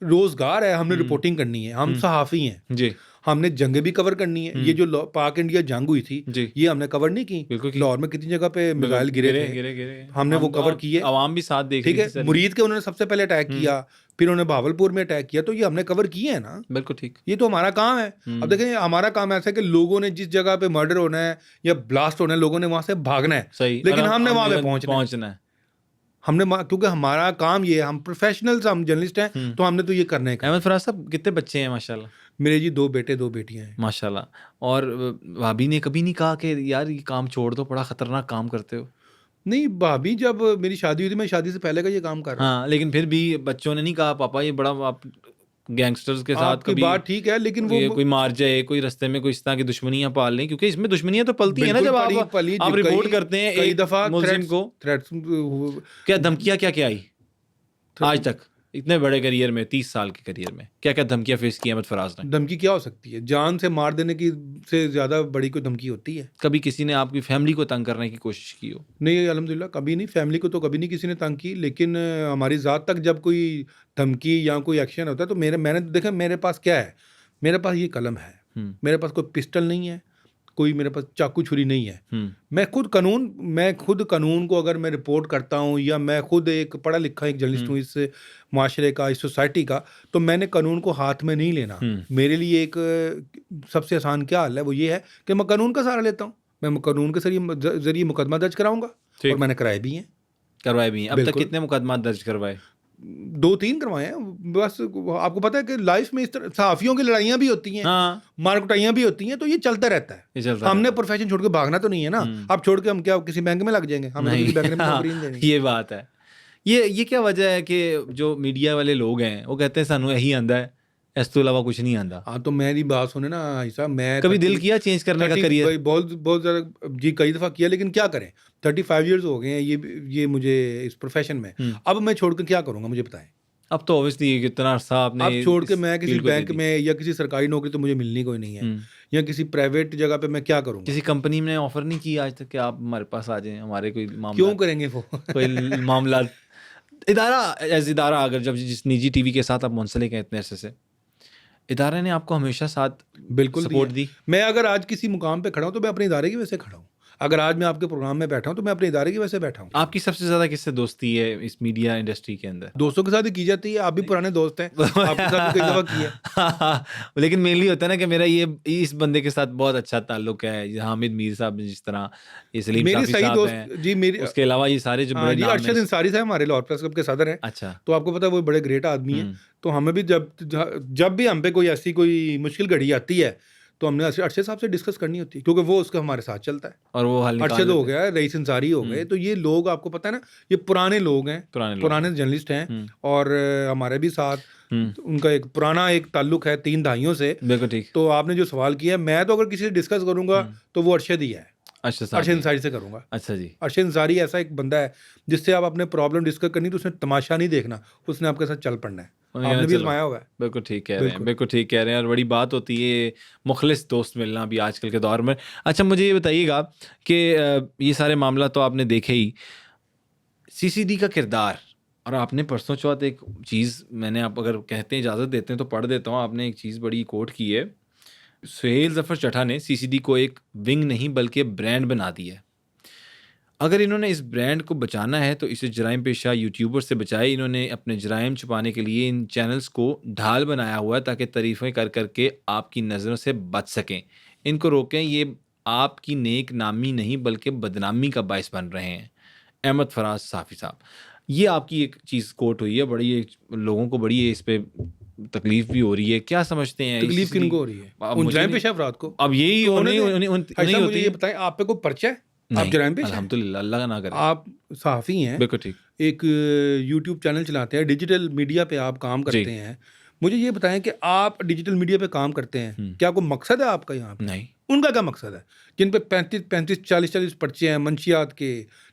रोजगार है, हमने रिपोर्टिंग करनी है, हम सहाफ़ी हैं जी। हमने जंगें भी कवर करनी है। ये जो पाक इंडिया जंग हुई थी, ये हमने कवर नहीं की। लाहौर में कितनी जगह पे मिसाइल गिरे थे, हमने वो कवर किए। आवाम भी साथ देख, ठीक है। मुरीद के उन्होंने सबसे पहले अटैक किया, फिर उन्होंने भावलपुर में अटैक किया, तो ये हमने कवर किए हैं ना। बिल्कुल ठीक। ये तो हमारा काम है। अब देखें, हमारा काम ऐसा है कि लोगों ने जिस जगह पे मर्डर होना है या ब्लास्ट होना है, लोगों ने वहां से भागना है, सही, लेकिन हमने वहां पे पहुंचना है। हमने, क्योंकि हमारा काम ये है, हम प्रोफेशनल्स, हम जर्नलिस्ट हैं, तो हमने तो ये करना है। अहमद फराज साहब, कितने बच्चे हैं? माशाल्लाह। मेरे जी 2 बेटे 2 बेटियां हैं। माशाल्लाह। और भाभी ने कभी नहीं कहा कि यार ये काम छोड़ दो, बड़ा खतरनाक काम करते हो? नहीं, भाभी जब मेरी शादी हुई थी, मैं शादी से पहले का ये काम कर रहा हूँ। हाँ, लेकिन फिर भी बच्चों ने नहीं कहा पापा ये बड़ा, आप गैंगस्टर्स के साथ कभी बात ठीक है, लेकिन वो कोई मार जाए, कोई रास्ते में कोई इस तरह की दुश्मनियां पाल लें, क्योंकि इसमें दुश्मनियां तो पलती है ना जब आप रिपोर्ट करते हैं कई दफा मुल्जिम को। थ्रेट्स, क्या धमकियां क्या क्या आई आज तक? इतने बड़े करियर में, 30 साल के करियर में क्या क्या धमकियां फेस की अहमद फराज ने? धमकी क्या हो सकती है? जान से मार देने की से ज़्यादा बड़ी कोई धमकी होती है? कभी किसी ने आपकी फैमिली को तंग करने की कोशिश की हो? नहीं, अल्हम्दुलिल्लाह कभी नहीं, फैमिली को तो कभी नहीं किसी ने तंग की, लेकिन हमारी ज़ात तक जब कोई धमकी या कोई एक्शन होता है तो मैंने देखा मेरे पास क्या है, मेरे पास ये कलम है, मेरे पास कोई पिस्टल नहीं है, कोई मेरे पास चाकू छुरी नहीं है। मैं खुद कानून को अगर मैं रिपोर्ट करता हूँ या मैं खुद एक पढ़ा लिखा एक जर्नलिस्ट हूँ इस माशरे का, इस सोसाइटी का, तो मैंने कानून को हाथ में नहीं लेना। मेरे लिए एक सबसे आसान क्या हल है, वो ये है कि मैं कानून का सहारा लेता हूँ। मैं कानून के जरिए मुकदमा दर्ज कराऊंगा, और मैंने कराए भी हैं। करवाए भी हैं? अब तक कितने मुकदमा दर्ज करवाए? 2-3 करवाए हैं बस। आपको पता है कि लाइफ में इस तरह सहाफियों की लड़ाइयाँ भी होती हैं, मारकुटाइयाँ भी होती हैं, तो ये चलता रहता है। हमने प्रोफेशन छोड़ के भागना तो नहीं है ना। अब छोड़ के हम क्या किसी बैंक में लग जाएंगे? हमें किसी बैंक में नौकरी नहीं देनी। ये बात है। ये क्या वजह है कि जो मीडिया वाले लोग हैं वो कहते हैं सानू यही आंदा है, इस तो अलावा कुछ नहीं आंदा? हाँ, तो मेरी बात सुने ना ऐसा, मैं कभी दिल किया चेंज करने का करियर? बहुत ज़्यादा जी, कई दफ़ा किया, लेकिन क्या करें, 35 ईयर्स हो गए हैं ये मुझे इस प्रोफेशन में। अब मैं छोड़ के क्या करूँगा, मुझे बताएं। अब तो ऑब्वियसली कितना अर्सा आपने अब छोड़ के मैं किसी बैंक में या किसी सरकारी नौकरी तो मुझे मिलनी कोई नहीं है, या किसी प्राइवेट जगह पे मैं क्या करूँगा? किसी कंपनी ने ऑफर नहीं किया आज तक कि आप हमारे पास आ जाएं, हमारे कोई मामला? क्यों करेंगे वो? कोई मामला इदारा अगर जब जिस निजी टीवी के साथ आप मुंसलिक हैं इतने अरसे से, इदारे ने आपको हमेशा साथ बिल्कुल सपोर्ट दी? मैं अगर आज किसी मुकाम पे खड़ा हूँ तो मैं अपने इदारे की वजह से खड़ा हूँ। अगर आज मैं आपके प्रोग्राम में बैठा हूँ तो मैं अपने इदारे की वजह से बैठा हूँ। आपकी सबसे ज्यादा किससे दोस्ती है इस मीडिया इंडस्ट्री के अंदर? दोस्तों के साथ ही की जाती है, आप भी पुराने दोस्त हैं, आपके साथ भी कई दफा की है। लेकिन मेनली होता है ना कि मेरा ये इस बंदे के साथ बहुत अच्छा ताल्लुक है, हामिद मीर साहब जिस तरह, ये सलीम मेरी शाफी सही साहब दोस्त हैं, जी, मेरी उसके अलावा ये सारे जो बड़े नाम अरशद हैं। अंसारी साहब हमारे लाहौर प्रेस क्लब के सदर हैं। अच्छा, तो आपको पता है वो बड़े ग्रेट आदमी हैं। तो हमें भी जब भी हम पे कोई ऐसी कोई मुश्किल घड़ी आती है तो हमने अरशद साहब से डिस्कस करनी होती है, क्योंकि वो उसका हमारे साथ चलता है। और वो हल निकाल अरशद हो गया, रईस अंसारी हो गए, तो ये लोग आपको पता है ना, ये पुराने लोग हैं, पुराने जर्नलिस्ट हैं, और हमारे भी साथ उनका एक पुराना एक ताल्लुक है 3 दहाइयों से। बिल्कुल ठीक। तो आपने जो सवाल किया, मैं तो अगर किसी से डिस्कस करूंगा तो वो अरशद ही है। अरशद अंसारी से करूंगा। अच्छा जी। अरशद अंसारी ऐसा एक बंदा है जिससे आप अपने प्रॉब्लम डिस्कस करनी, तो उसने तमाशा नहीं देखना, उसने आपके साथ चल पड़ना है। आपने भी आजमाया हुआ है। बिल्कुल ठीक कह रहे हैं, बिल्कुल ठीक कह रहे हैं। और बड़ी बात होती है मुखलिस दोस्त मिलना भी आजकल के दौर में। अच्छा, मुझे ये बताइएगा कि ये सारे मामला तो आपने देखे ही, सीसीडी का किरदार, और आपने परसों चौथ एक चीज़, मैंने आप अगर कहते हैं इजाज़त देते हैं तो पढ़ देता हूँ, आपने एक चीज़ बड़ी कोट की है। सुहेल ज़फ़र चट्टा ने सीसीडी को एक विंग नहीं बल्कि ब्रांड बना दिया है। अगर इन्होंने इस ब्रांड को बचाना है तो इसे जराइम पेशा यूट्यूबर से बचाए। इन्होंने अपने जराइम छुपाने के लिए इन चैनल्स को ढाल बनाया हुआ है ताकि तारीफ़ें कर करके आपकी नज़रों से बच सकें। इनको रोकें, ये आपकी नेक नामी नहीं बल्कि बदनामी का बायस बन रहे हैं। अहमद फराज साफ़ी साहब, ये आपकी एक चीज़ कोट हुई है, बड़ी लोगों को बड़ी इस पे तकलीफ भी हो रही है। क्या समझते हैं? तकलीफ किनको हो रही है? उन जराइम पेशा अफराद को। अब यही होती है। ये बताएं, आप पे कोई पर्चा है? आप जराइम पेशा? अल्हम्दुलिल्लाह, अल्लाह का ना करे। आप सहाफ़ी हैं, बिल्कुल ठीक, एक यूट्यूब चैनल चलाते हैं, डिजिटल मीडिया पे आप काम करते हैं। मुझे ये बताएं कि आप डिजिटल मीडिया पे काम करते हैं, क्या कोई मकसद है आपका यहाँ पे? नहीं। उनका क्या मकसद है? जिन पे 35 40 पर्चे हैं, मंशियात के,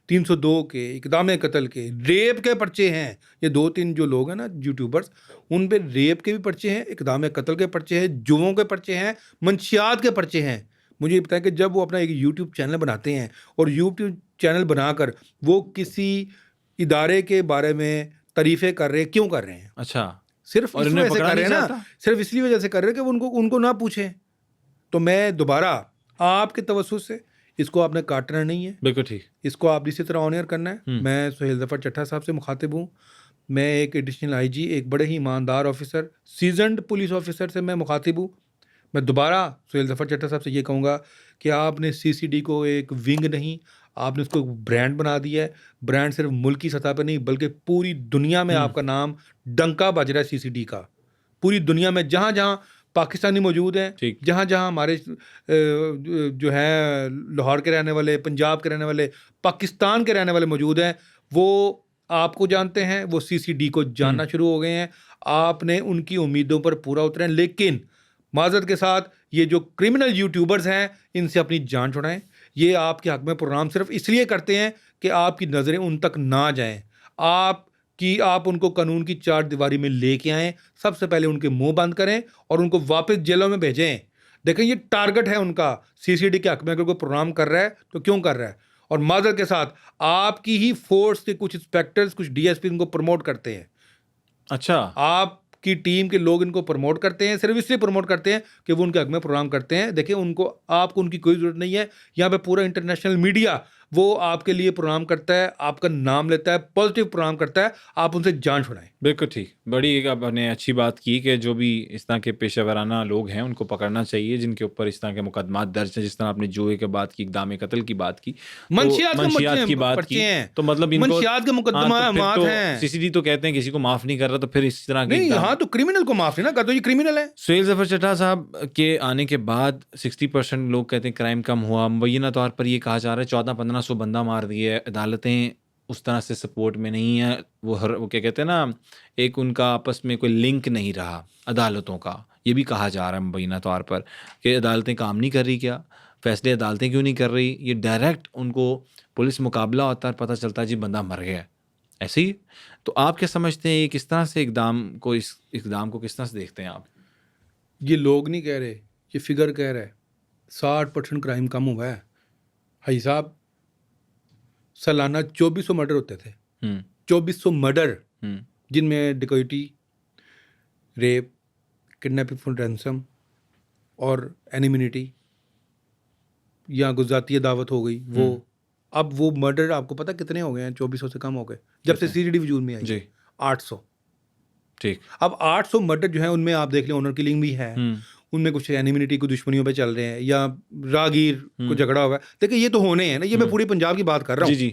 302 के, इक़दाम कत्ल के, रेप के पर्चे हैं। ये 2-3 जो लोग हैं ना यूट्यूबर्स, उन पे रेप के भी पर्चे हैं, इक़दाम कत्ल के पर्चे हैं, जुओं के पर्चे हैं, मंशियात के पर्चे हैं। मुझे ये बताएं कि जब वो अपना एक यूट्यूब चैनल बनाते हैं और यूट्यूब चैनल बनाकर वो किसी इदारे के बारे में तारीफ़ें कर रहे हैं, क्यों कर रहे हैं? अच्छा, सिर्फ इस वजह से कर रहे हैं ना, सिर्फ इसलिए वजह से कर रहे हैं कि उनको ना पूछें। तो मैं दोबारा आपके तवज्जुह से, इसको आपने काटना नहीं है, बिल्कुल ठीक, इसको आप इसी तरह ऑन एयर करना है। मैं सुहेल ज़फ़र चट्टा साहब से मुखातिब हूँ। मैं एक एडिशनल आईजी, एक बड़े ही ईमानदार ऑफिसर, सीजन्ड पुलिस ऑफिसर से मैं मुखातिब हूँ। मैं दोबारा सुहेल ज़फ़र चट्टा साहब से ये कहूँगा कि आपने सीसीडी को एक विंग नहीं, आपने उसको ब्रांड बना दिया है। ब्रांड सिर्फ मुल्क की सतह पर नहीं बल्कि पूरी दुनिया में आपका नाम डंका बज रहा है सीसीडी का। पूरी दुनिया में जहाँ जहाँ पाकिस्तानी मौजूद हैं, जहाँ जहाँ हमारे जो है लाहौर के रहने वाले, पंजाब के रहने वाले, पाकिस्तान के रहने वाले मौजूद हैं, वो आपको जानते हैं, वो सीसीडी को जानना शुरू हो गए हैं। आपने उनकी उम्मीदों पर पूरा उतरे, लेकिन माज़रत के साथ ये जो क्रिमिनल यूट्यूबर्स हैं, इनसे अपनी जान छुड़ाएं। ये आपके हक़ में प्रोग्राम सिर्फ इसलिए करते हैं कि आपकी नज़रें उन तक ना जाएं। आप कि आप उनको कानून की चार दीवारी में लेके आएं, सबसे पहले उनके मुंह बंद करें और उनको वापस जेलों में भेजें। देखें, ये टारगेट है उनका, सीसीडी के हक में अगर कोई प्रोग्राम कर रहा है तो क्यों कर रहा है। और माजर के साथ आपकी ही फोर्स के कुछ इंस्पेक्टर्स, कुछ डीएसपी इनको प्रमोट करते हैं। अच्छा, आपकी टीम के लोग इनको प्रमोट करते हैं, सिर्फ इसलिए प्रमोट करते हैं कि वो उनके हक में प्रोग्राम करते हैं। देखिए, आपको उनकी कोई जरूरत नहीं है। यहाँ पे पूरा इंटरनेशनल मीडिया वो आपके लिए प्रोग्राम करता है, आपका नाम लेता है, पॉजिटिव प्रोग्राम करता है, आप उनसे जान छुड़ाएं। बिल्कुल ठीक। बड़ी एक आपने अच्छी बात की कि जो भी इस तरह के पेशेवराना लोग हैं उनको पकड़ना चाहिए, जिनके ऊपर इस तरह के मुकदमात दर्ज हैं। जिस तरह आपने जुए के बात की, इक़दाम कत्ल की बात की, मंशियात की बात की, तो मतलब इनको मंशियात के मुकदमात हैं। सीसीडी तो कहते हैं किसी को माफ नहीं कर रहा, तो फिर इस तरह के नहीं, हाँ, तो क्रिमिनल को माफ नहीं ना कर दो, ये क्रिमिनल है। सुहेल ज़फ़र चड्ढा साहब के आने के बाद 60% लोग कहते हैं क्राइम कम हुआ। मुबैना तौर पर ये कहा जा रहा है 1400-1500 बंदा मार दिए। अदालतें उस तरह से सपोर्ट में नहीं है। वो क्या कहते हैं ना, एक उनका आपस में कोई लिंक नहीं रहा अदालतों का। ये भी कहा जा रहा है मुबैना तौर पर कि अदालतें काम नहीं कर रही। क्या फैसले अदालतें क्यों नहीं कर रही? ये डायरेक्ट उनको पुलिस मुकाबला होता है, पता चलता है जी बंदा मर गया, ऐसे ही। तो आप क्या समझते हैं, ये किस तरह से इस इक़दाम को किस तरह से देखते हैं आप? ये लोग नहीं कह रहे, ये फिगर कह रहा है। 60% क्राइम कम हुआ है। भाई साहब, सालाना 2400 मर्डर होते थे। 2400 मर्डर, जिनमें dacoity, rape, kidnapping for ransom और एनिमिनिटी या गुज़राती दावत हो गई। वो अब वो मर्डर आपको पता कितने हो गए हैं? 2400 से कम हो गए जब से सीसीडी वजूद में आई जी। 800। ठीक। अब 800 मर्डर जो है उनमें आप देख लें ऑनर किलिंग भी है, उनमें कुछ एनिमिनिटी को दुश्मनियों पे चल रहे हैं, या रागीर को झगड़ा हुआ है। देखिए, ये तो होने हैं ना, ये मैं पूरे पंजाब की बात कर रहा हूँ।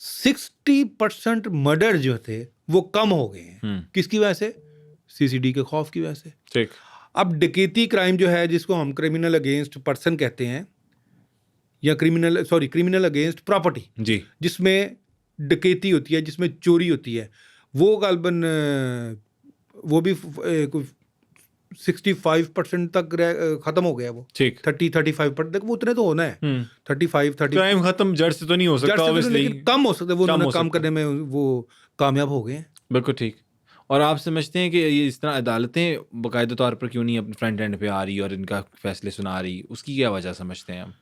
60% मर्डर जो थे वो कम हो गए हैं। किसकी वजह से? सीसीडी के खौफ की वजह से। ठीक। अब डकैती क्राइम जो है, जिसको हम क्रिमिनल अगेंस्ट पर्सन कहते हैं, या क्रिमिनल अगेंस्ट प्रॉपर्टी जी, जिसमें डकैती होती है, जिसमें चोरी होती है, वो गालबन वो भी 65% तक खत्म हो गया। वो 30-35%, देखो वो उतने तो होना है। 35-30 क्राइम खत्म जड़ से तो नहीं हो सकता, लेकिन कम हो सकता है। वो उन्होंने कम करने में वो कामयाब हो गए हैं। बिल्कुल ठीक। और आप समझते हैं कि ये इस तरह अदालतें बाकायदा तौर पर क्यों नहीं अपने फ्रंट एंड पे आ रही और इनका फैसले सुना रही? उसकी क्या वजह समझते हैं हम?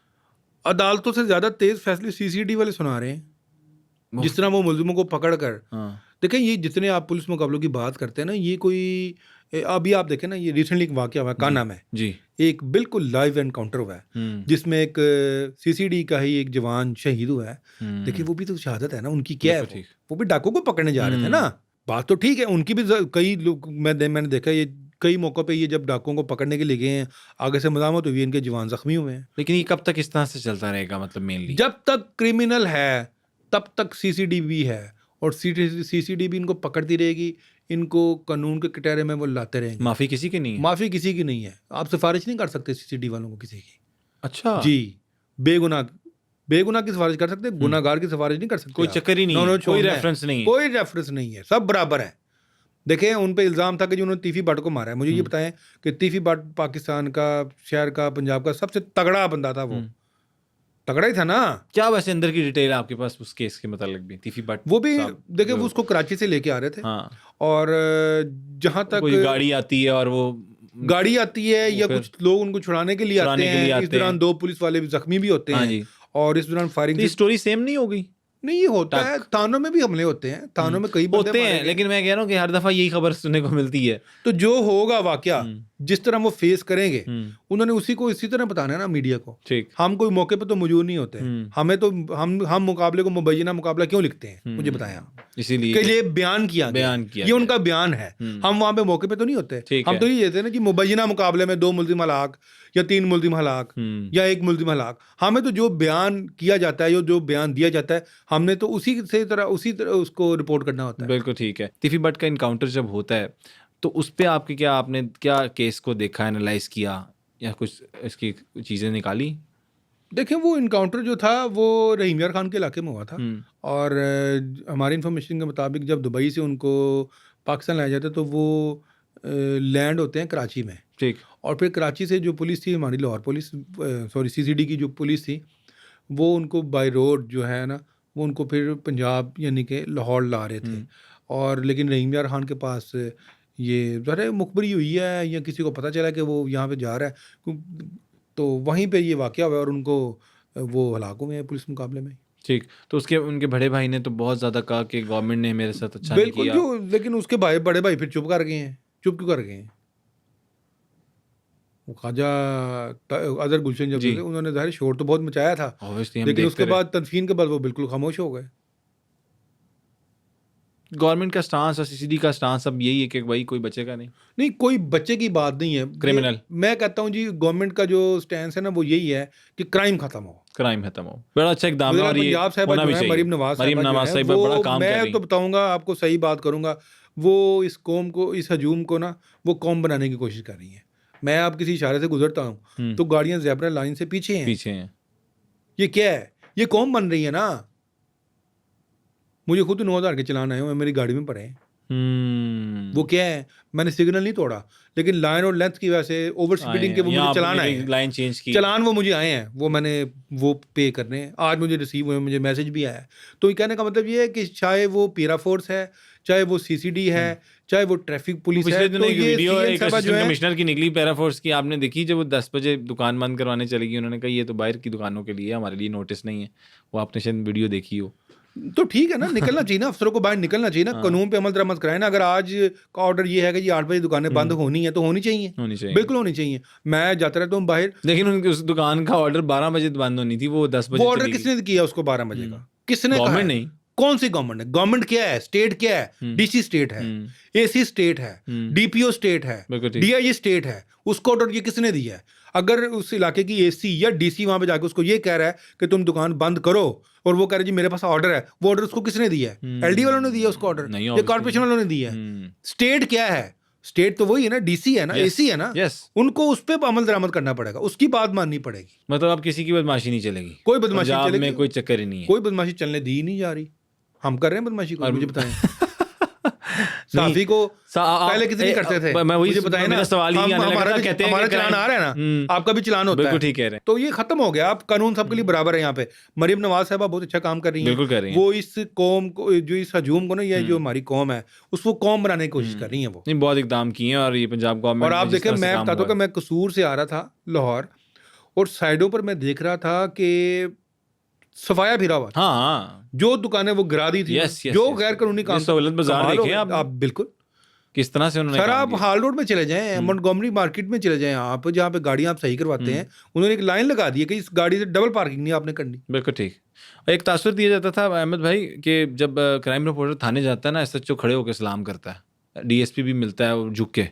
अदालतों से ज्यादा तेज फैसले सीसीडी वाले सुना रहे हैं। जिस तरह वो मुल्जिमों को पकड़ कर, देखें, ये जितने आप पुलिस मुकाबलों की बात करते हैं ना, ये कोई अभी आप देखें ना, ये रिसेंटली एक वाकया हुआ कान्हा में जी, एक बिल्कुल लाइव एनकाउंटर हुआ है जिसमें एक सीसीडी का ही एक जवान शहीद हुआ है। देखिए, वो भी तो शहादत है ना उनकी। क्या है, वो भी डाकू को पकड़ने जा रहे थे ना। बात तो ठीक है, उनकी भी कई लोग मैंने देखा, ये कई मौक़ों पे ये जब डाकुओं को पकड़ने के लिए गए हैं, आगे से मज़ामत हुई, इनके जवान जख्मी हुए हैं। लेकिन ये कब तक इस तरह से चलता रहेगा? मतलब मेनली जब तक क्रिमिनल है तब तक सीसीडी भी है, और सीसीडी भी इनको पकड़ती रहेगी, इनको कानून के कटहरे में वो लाते रहेंगे। माफ़ी किसी की नहीं है। माफ़ी किसी की नहीं है। आप सिफारिश नहीं कर सकते सीसीडी वालों को किसी की। अच्छा जी, बेगुनाह की सिफारिश कर सकते, गुनाहगार की सिफारिश नहीं कर सकते। कोई चक्कर ही नहीं है, कोई रेफरेंस नहीं है, कोई रेफरेंस नहीं है, सब बराबर है। देखें, उन पे इल्ज़ाम था कि जो उन्होंने तीफी भट्ट को मारा है। मुझे ये बताएं कि तीफी भट्ट पाकिस्तान का, शहर का, पंजाब का सबसे तगड़ा बंदा था। वो तगड़ा ही था ना। क्या वैसे अंदर की डिटेल आपके पास उस केस के मतलब भी? तीफी भट्ट वो भी देखिए, वो उसको कराची से लेके आ रहे थे। और जहाँ तक कोई गाड़ी आती है, और वो गाड़ी आती है या कुछ लोग उनको छुड़ाने के लिए आते हैं। इस दौरान 2 पुलिस वाले भी जख्मी भी होते हैं, और इस दौरान फायरिंग। स्टोरी सेम नहीं हो गई? नहीं, ये होता है, थानों में भी हमले होते हैं, थानों में कई होते हैं, लेकिन मैं कह रहा हूँ कि हर दफा यही खबर सुनने को मिलती है। तो जो होगा वाकया, जिस तरह वो फेस करेंगे, उन्होंने उसी को इसी तरह बताना है ना मीडिया को। ठीक। हम कोई मौके पे तो मौजूद नहीं होते। हमें तो हम मुकाबले को मुबैना मुकाबला क्यों लिखते हैं? मुझे बताएं आप। इसीलिए के लिए बयान किया, ये उनका बयान है। हम वहाँ पे मौके पे तो नहीं होते। हम तो ये कहते हैं ना कि मुबैना मुकाबले में 2 मुल्जिम हलाक या 3 मुल्जिम हलाक या 1 मुल्जिम हलाक। हमें तो जो बयान किया जाता है, जो बयान दिया जाता है, हमने तो उसी तरह उसको रिपोर्ट करना होता है। बिल्कुल ठीक है। तीफी भट्ट का इनकाउंटर जब होता है तो उस पे आपने क्या केस को देखा, एनालाइज किया, या कुछ इसकी चीज़ें निकाली? देखें, वो इनकाउंटर जो था वो रहीम यार खान के इलाके में हुआ था, और हमारी इन्फॉर्मेशन के मुताबिक जब दुबई से उनको पाकिस्तान लाया जाता है तो वो लैंड होते हैं कराची में। ठीक। और फिर कराची से जो पुलिस थी, हमारी लाहौर पुलिस, सीसीडी की जो पुलिस थी, वो उनको बाय रोड जो है ना, वो उनको फिर पंजाब यानी कि लाहौर ला रहे थे। और लेकिन रहीम यार खान के पास ये ज़रा मुखबरी हुई है या किसी को पता चला कि वो यहाँ पे जा रहा है, तो वहीं पे ये वाक़या हुआ और उनको वो हलाक हुए हैं पुलिस मुकाबले में। ठीक, तो उसके उनके बड़े भाई ने तो बहुत ज़्यादा कहा कि गवर्नमेंट ने मेरे साथ अच्छा नहीं बिल्कुल किया। जो, लेकिन उसके बड़े भाई फिर चुप कर गए हैं। चुप क्यों कर गए हैं? वो ख्वाजा अजहर गुलशन जब जी। थे उन्होंने ज़ाहिर शोर तो बहुत मचाया था, ऑब्वियसली हम लेकिन देखते उसके रहे। बाद तदफीन के बाद वो बिल्कुल खामोश हो गए। गवर्नमेंट का स्टांस और सीसीडी का स्टांस अब यही है कि भाई कोई बचेगा नहीं, नहीं, कोई बच्चे की बात नहीं है। क्रिमिनल। मैं कहता हूँ जी गवर्नमेंट का जो स्टैंड है ना वो यही है कि क्राइम खत्म हो। क्राइम खत्म हो। बड़ा अच्छा इकदाम है मुझे और ये पंजाब साहिबा होना जो भी है, चाहिए। मरीम नवाज मरीम साहिबा नवाज जो है, साहिबा बड़ा वो काम कर मैं रही तो बताऊंगा आपको, सही बात करूंगा, वो इस कौम को, इस हजूम को ना वो कौम बनाने की कोशिश कर रही है। मैं आप किसी इशारे से गुजरता हूँ तो गाड़ियां ज़ेब्रा लाइन से पीछे हैं। ये क्या है? ये कौम बन रही है ना। मुझे खुद 9,000 के चलान आए हुए मेरी गाड़ी में पड़े हैं। वो क्या है? मैंने सिग्नल नहीं तोड़ा, लेकिन लाइन और लेंथ की वजह से ओवर स्पीडिंग के वो मुझे चलान आए हैं। लाइन चेंज की, चलान वो मुझे आए हैं, वो मैंने वो पे करने हैं। आज मुझे रिसीव हुए, मुझे मैसेज भी आया है। तो ये कहने का मतलब ये है कि चाहे वो पीरा फोर्स है, चाहे वो सीसीडी है, चाहे वो ट्रैफिक पुलिस है, पिछले दिनों तो एक ये वीडियो CN एक साहबा जो असिस्टेंट है, कमिश्नर की निकली पैरा फोर्स की, आपने देखी? जब वो 10 बजे दुकान बंद करवाने चली गई, उन्होंने कहा ये तो बाहर की दुकानों के लिए है, हमारे लिए नोटिस नहीं है। वो आपने शायद वीडियो देखी हो। तो ठीक है ना, निकलना चाहिए ना, अफसरों को बाहर निकलना चाहिए ना, कानून पे अमल दरामद कराए ना। अगर आज का ऑर्डर ये है कि जी 8 बजे दुकानें बंद होनी है तो होनी चाहिए, बिल्कुल होनी चाहिए। मैं जाता रहता हूँ बाहर, लेकिन उनकी उस दुकान का ऑर्डर 12 बजे बंद होनी थी, वो 10 बजे वो ऑर्डर चली गई। किसने किया उसको 12 बजे का? किसने कहा? गवर्नमेंट नहीं। कौन सी गवर्नमेंट है? गवर्नमेंट क्या है? स्टेट क्या है? डीसी स्टेट है, एसी स्टेट है, डीपीओ स्टेट है, डीआईजी स्टेट है। उसको ऑर्डर ये किसने दिया है? अगर उस इलाके की एसी या डीसी वहां पे जाके उसको ये कह रहा है कि तुम दुकान बंद करो, और वो कह रहा है जी मेरे पास ऑर्डर है, वो ऑर्डर उसको किसने दिया है? एलडी वालों ने दिया उसको ऑर्डर, या कॉर्पोरेशन वालों ने दिया है? स्टेट क्या है? स्टेट तो वही है ना, डीसी है ना, एसी है ना। उनको उस पे अमल दरामद करना पड़ेगा, उसकी बात माननी पड़ेगी। मतलब अब किसी की बदमाशी नहीं चलेगी, कोई बदमाशी चलेगी में कोई चक्कर ही नहीं है, कोई बदमाशी चलने दी नहीं जा रही। हम कर रहे हैं बदमाशी को, मुझे बताएं। साफी को पहले कितनी करते थे? मैं वही मुझे बताएं ना। मेरा सवाल ही हमारा चलान आ रहा है ना, आपका भी चलान होता है। बिल्कुल ठीक कह रहे हैं। तो ये खत्म हो गया, आप कानून सबके लिए बराबर है। यहाँ पे मरीम नवाज साहबा बहुत अच्छा काम कर रही बिल्कुल कर रही हैं। वो इस कौम को, जो इस हजूम को ना, ये जो हमारी कौम है उसको कौम बनाने की कोशिश कर रही है। वो नहीं, बहुत इकदाम किए हैं और ये पंजाब गवर्नमेंट। और आप देखें, मैं बताता हूँ कि मैं कसूर से आ रहा था लाहौर, और साइडों पर मैं देख रहा था कि सफाया फिरा हुआ। हाँ, जो दुकानें वो गिरा दी थी, जो गैर कानूनी काम। सहूलत बाजार देखे आप बिल्कुल किस तरह से उन्होंने सर, आप हाल रोड में चले जाएं, मोंटगोमरी मार्केट में चले जाएं आप, जहाँ पे गाड़ियाँ आप सही करवाते हैं, उन्होंने एक लाइन लगा दी है कि इस गाड़ी से डबल पार्किंग नहीं आपने करनी। बिल्कुल ठीक। एक तासुर दिया जाता था अहमद भाई कि जब क्राइम रिपोर्टर थाने जाता है ना, एसएचओ खड़े होकर सलाम करता है, डीएसपी भी मिलता है झुक के,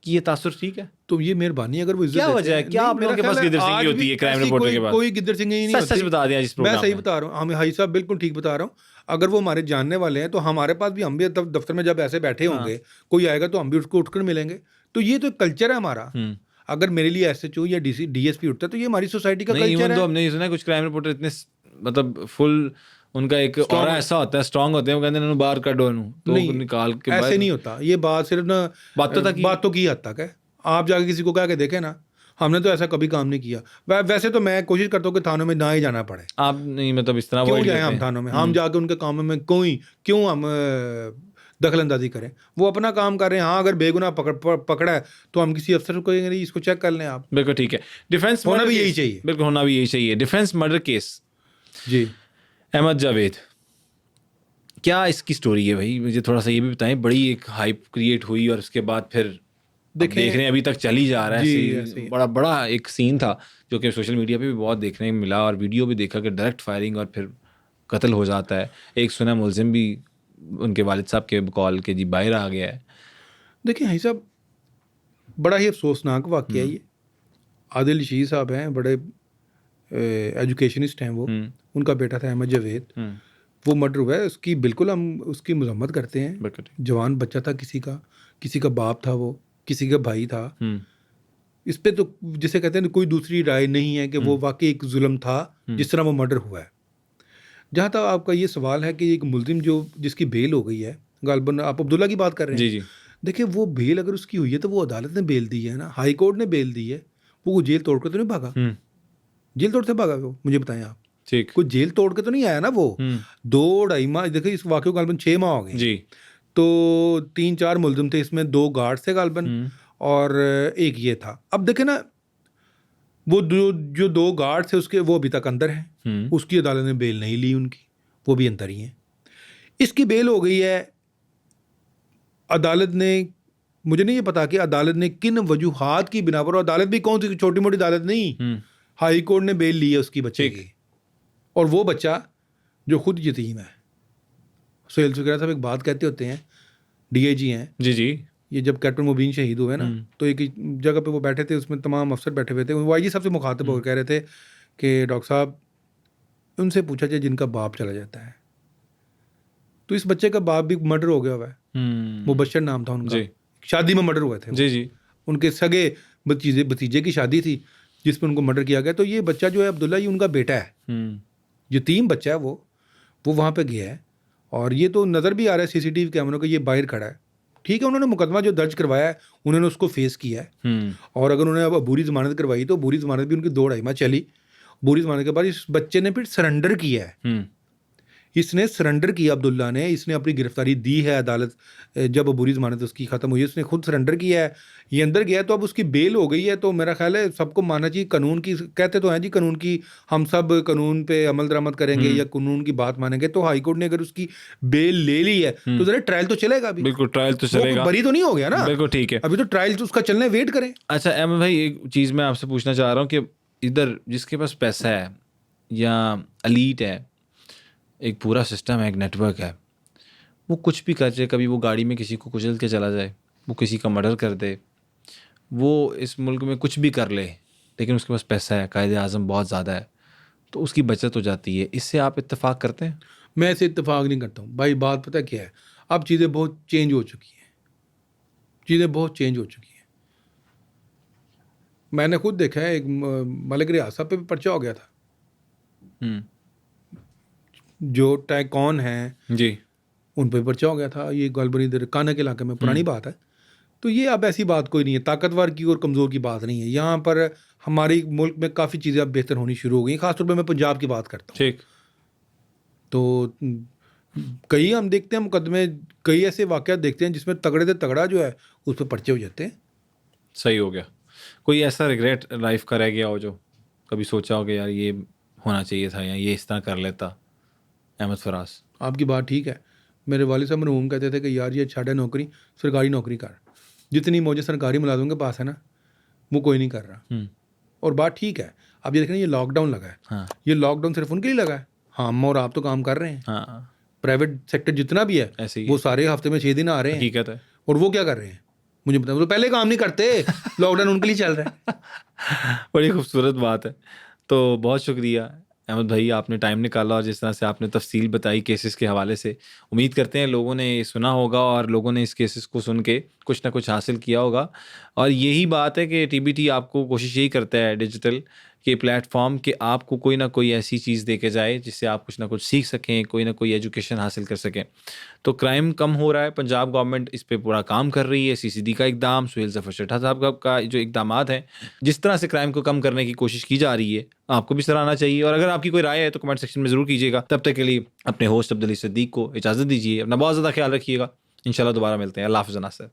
कि ये तासुर ठीक है। तो ये मेहरबानी, अगर वो इज्जत क्या वजह है? क्या आप लोगों के पास गिद्दर सिंह होती है क्राइम रिपोर्टर के पास? कोई गिद्दर सिंह नहीं होती। सच बता दिया जिस प्रोग्राम मैं सही बता रहा हूँ, हम हाई साहब बिल्कुल ठीक बता रहा हूँ। अगर वो हमारे जानने वाले हैं तो हमारे पास भी, हम भी दफ्तर में जब ऐसे बैठे होंगे, कोई आएगा तो हम भी उसको उठकर मिलेंगे। तो ये तो कल्चर है हमारा। अगर मेरे लिए एसएचओ या डीएसपी उठता है तो ये हमारी सोसाइटी का कल्चर है। तो हमने ये सुना है कुछ क्राइम रिपोर्टर इतने मतलब फुल, उनका एक ऑरा ऐसा होता है, स्ट्रांग होते हैं, वो कहते हैं बाहर काटो, तो निकाल के ऐसे नहीं होता। ये बात सिर्फ ना बातों की हद तक है। आप जाके किसी को कह के देखें ना, हमने तो ऐसा कभी काम नहीं किया। वैसे तो मैं कोशिश करता हूँ कि थानों में ना ही जाना पड़े। आप नहीं, मतलब इस तरह क्यों जाए हम थानों में? हम जाके उनके कामों में क्यों हम दखल अंदाजी करें? वो अपना काम कर रहे हैं। हाँ, अगर बेगुनाह पकड़ा है तो हम किसी अफसर को कहेंगे इसको चेक कर लें आप। बिल्कुल ठीक है। डिफेंस होना भी यही चाहिए। बिल्कुल होना भी यही चाहिए। डिफेंस मर्डर केस, जी, अहमद जावेद, क्या इसकी स्टोरी है भाई? मुझे थोड़ा सा ये भी बताएं। बड़ी एक हाइप क्रिएट हुई और उसके बाद फिर देख रहे हैं अभी तक चल ही जा रहा है। बड़ा एक सीन था जो कि सोशल मीडिया पे भी बहुत देखने में मिला, और वीडियो भी देखा कि डायरेक्ट फायरिंग और फिर कत्ल हो जाता है। एक सुना मुलजिम भी उनके वालिद साहब के कॉल के जी बाहर आ गया है। देखिए भाई साहब, बड़ा ही अफसोसनाक वाक़या है ये। आदिल शीर साहब हैं, बड़े एजुकेशनिस्ट हैं वो। उनका बेटा था अहमद जावेद, वो मर्डर हुआ है। उसकी बिल्कुल हम उसकी मजम्मत करते हैं। जवान बच्चा था, किसी का बाप था, वो किसी का भाई था। इस पे तो जिसे कहते हैं कोई दूसरी राय नहीं है कि वो वाकई एक जुल्म था जिस तरह वो मर्डर हुआ है। जहाँ तक आपका ये सवाल है कि एक मुलजिम जिसकी बेल हो गई है, गालबन आप अब्दुल्ला की बात कर रहे हैं। जी। देखिए, वो बेल अगर उसकी हुई है तो वो अदालत ने बेल दी है ना, हाई कोर्ट ने बेल दी है। वो जेल तोड़ कर तो नहीं भागा। जेल तोड़ से भागा वो? मुझे बताएं आप। ठीक, कोई जेल तोड़ के तो नहीं आया ना वो। 2-2.5 माह, देखिए इस वाक़े को गालबन 6 माह हो गए। जी। तो 3-4 मुलजिम थे, इसमें 2 गार्ड थे गालबन और एक ये था। अब देखे ना, वो जो 2 गार्ड थे उसके वो अभी तक अंदर हैं, उसकी अदालत ने बेल नहीं ली उनकी, वो भी अंदर ही हैं। इसकी बेल हो गई है। अदालत ने, मुझे नहीं ये पता कि अदालत ने किन वजूहात की बिना पर, और अदालत भी कौन सी छोटी मोटी अदालत नहीं, हाई कोर्ट ने बेल ली है उसकी बच्चे की। और वो बच्चा जो खुद यतीम है, सुहेल सुकैरा साहब एक बात कहते होते हैं, डीआईजी हैं जी, ये जब कैप्टन मुबीन शहीद हुए ना, तो एक जगह पे वो बैठे थे, उसमें तमाम अफसर बैठे हुए थे, वो आईजी साहब से मुखातिब होकर कह रहे थे कि डॉक्टर साहब उनसे पूछा जाए जिनका बाप चला जाता है, तो इस बच्चे का बाप भी मर्डर हो गया हुआ है, मुबशर नाम था उनका, शादी में मर्डर हुए थे जी, उनके सगे भतीजे की शादी थी जिसमें उनको मर्डर किया गया। तो ये बच्चा जो है अब्दुल्ला, ये उनका बेटा है, यतीम बच्चा है, वो वहाँ पे गया है। और ये तो नज़र भी आ रहा है सीसीटीवी कैमरों का, ये बाहर खड़ा है। ठीक है, उन्होंने मुकदमा जो दर्ज करवाया है उन्होंने उसको फेस किया है, और अगर उन्होंने अब बुरी ज़मानत करवाई तो बुरी ज़मानत भी उनकी 2-2.5 माह चली। बुरी ज़मानत के बाद इस बच्चे ने फिर सरेंडर किया है, इसने सरेंडर किया, अब्दुल्ला ने, इसने अपनी गिरफ्तारी दी है। अदालत जब बुरी ज़मानत उसकी ख़त्म हुई, उसने खुद सरेंडर किया है, ये अंदर गया, तो अब उसकी बेल हो गई है। तो मेरा ख्याल है सबको मानना चाहिए कानून की, कहते तो हैं जी कानून की, हम सब कानून पे अमल दरामद करेंगे या कानून की बात मानेंगे। तो हाई कोर्ट ने अगर उसकी बेल ले ली है तो जरा ट्रायल तो चलेगा अभी। बिल्कुल, ट्रायल तो चलेगा, बरी तो नहीं हो गया ना। बिल्कुल ठीक है, अभी तो ट्रायल तो उसका चलने, वेट करें। अच्छा अहमद भाई, एक चीज़ मैं आपसे पूछना चाह रहा हूँ कि इधर जिसके पास पैसा है या एलीट है, एक पूरा सिस्टम है, एक नेटवर्क है, वो कुछ भी कर जाए, कभी वो गाड़ी में किसी को कुचल के चला जाए, वो किसी का मर्डर कर दे, वो इस मुल्क में कुछ भी कर ले, लेकिन उसके पास पैसा है, कायदे आज़म बहुत ज़्यादा है, तो उसकी बचत हो जाती है। इससे आप इत्तेफाक करते हैं? मैं ऐसे इत्तेफाक नहीं करता हूँ भाई। बात पता क्या है, अब चीज़ें बहुत चेंज हो चुकी हैं, चीज़ें बहुत चेंज हो चुकी हैं। मैंने खुद देखा है, एक मलिक रियाज साहब पे भी पर्चा हो गया था, जो टैकॉन हैं जी, उन पर पर्चा हो गया था। ये गालबन इधर काना के इलाके में, पुरानी बात है। तो ये अब ऐसी बात कोई नहीं है, ताकतवर की और कमज़ोर की बात नहीं है। यहाँ पर हमारे मुल्क में काफ़ी चीज़ें अब बेहतर होनी शुरू हो गई, ख़ासतौर पर मैं पंजाब की बात करता हूँ। ठीक। तो कई हम देखते हैं मुकदमे, कई ऐसे वाक़यात देखते हैं जिसमें तगड़े से तगड़ा जो है उस पर पर्चे हो जाते हैं। सही हो गया। कोई ऐसा रिग्रेट लाइफ का रह गया हो जो कभी सोचा हो कि यार ये होना चाहिए था या ये इस तरह कर लेता? अहमद फराज, आपकी बात ठीक है। मेरे वालिद साहब मरहूम कहते थे कि यार ये छाड़ा नौकरी, सरकारी नौकरी कर, जितनी मौजें सरकारी मुलाजिम के पास है ना वो कोई नहीं कर रहा। और बात ठीक है। अब ये देखें, ये लॉकडाउन लगा है, हाँ, ये लॉकडाउन सिर्फ उनके लिए लगा है। हम और आप तो काम कर रहे हैं, हाँ, प्राइवेट सेक्टर जितना भी है ऐसे ही वो सारे हफ्ते में 6 दिन आ रहे हैं। हकीकत है। और वो क्या कर रहे हैं मुझे पता, वो तो पहले काम नहीं करते, लॉकडाउन उनके लिए चल रहा है। बड़ी खूबसूरत बात है। तो बहुत शुक्रिया अहमद भाई, आपने टाइम निकाला और जिस तरह से आपने तफसील बताई केसेस के हवाले से। उम्मीद करते हैं लोगों ने सुना होगा और लोगों ने इस केसेस को सुन के कुछ ना कुछ हासिल किया होगा। और यही बात है कि टीबीटी आपको कोशिश यही करता है डिजिटल के प्लेटफॉर्म कि आपको कोई ना कोई ऐसी चीज़ दे के जाए जिससे आप कुछ ना कुछ सीख सकें, कोई ना कोई एजुकेशन हासिल कर सकें। तो क्राइम कम हो रहा है, पंजाब गवर्नमेंट इस पे पूरा काम कर रही है। सीसीडी का इकदाम, सुहेल ज़फ़र चड्ढा साहब का जो इकदामात हैं, जिस तरह से क्राइम को कम करने की कोशिश की जा रही है, आपको भी सराहना चाहिए। और अगर आपकी कोई राय है तो कमेंट सेक्शन में ज़रूर कीजिएगा। तब तक के लिए अपने होस्ट अब्दुल अलीस सिद्दीक को इजाज़त दीजिए। अपना बहुत ज़्यादा ख्याल रखिएगा। इंशाल्लाह दोबारा मिलते हैं। अल्लाह हाफ़िज़ नासिर।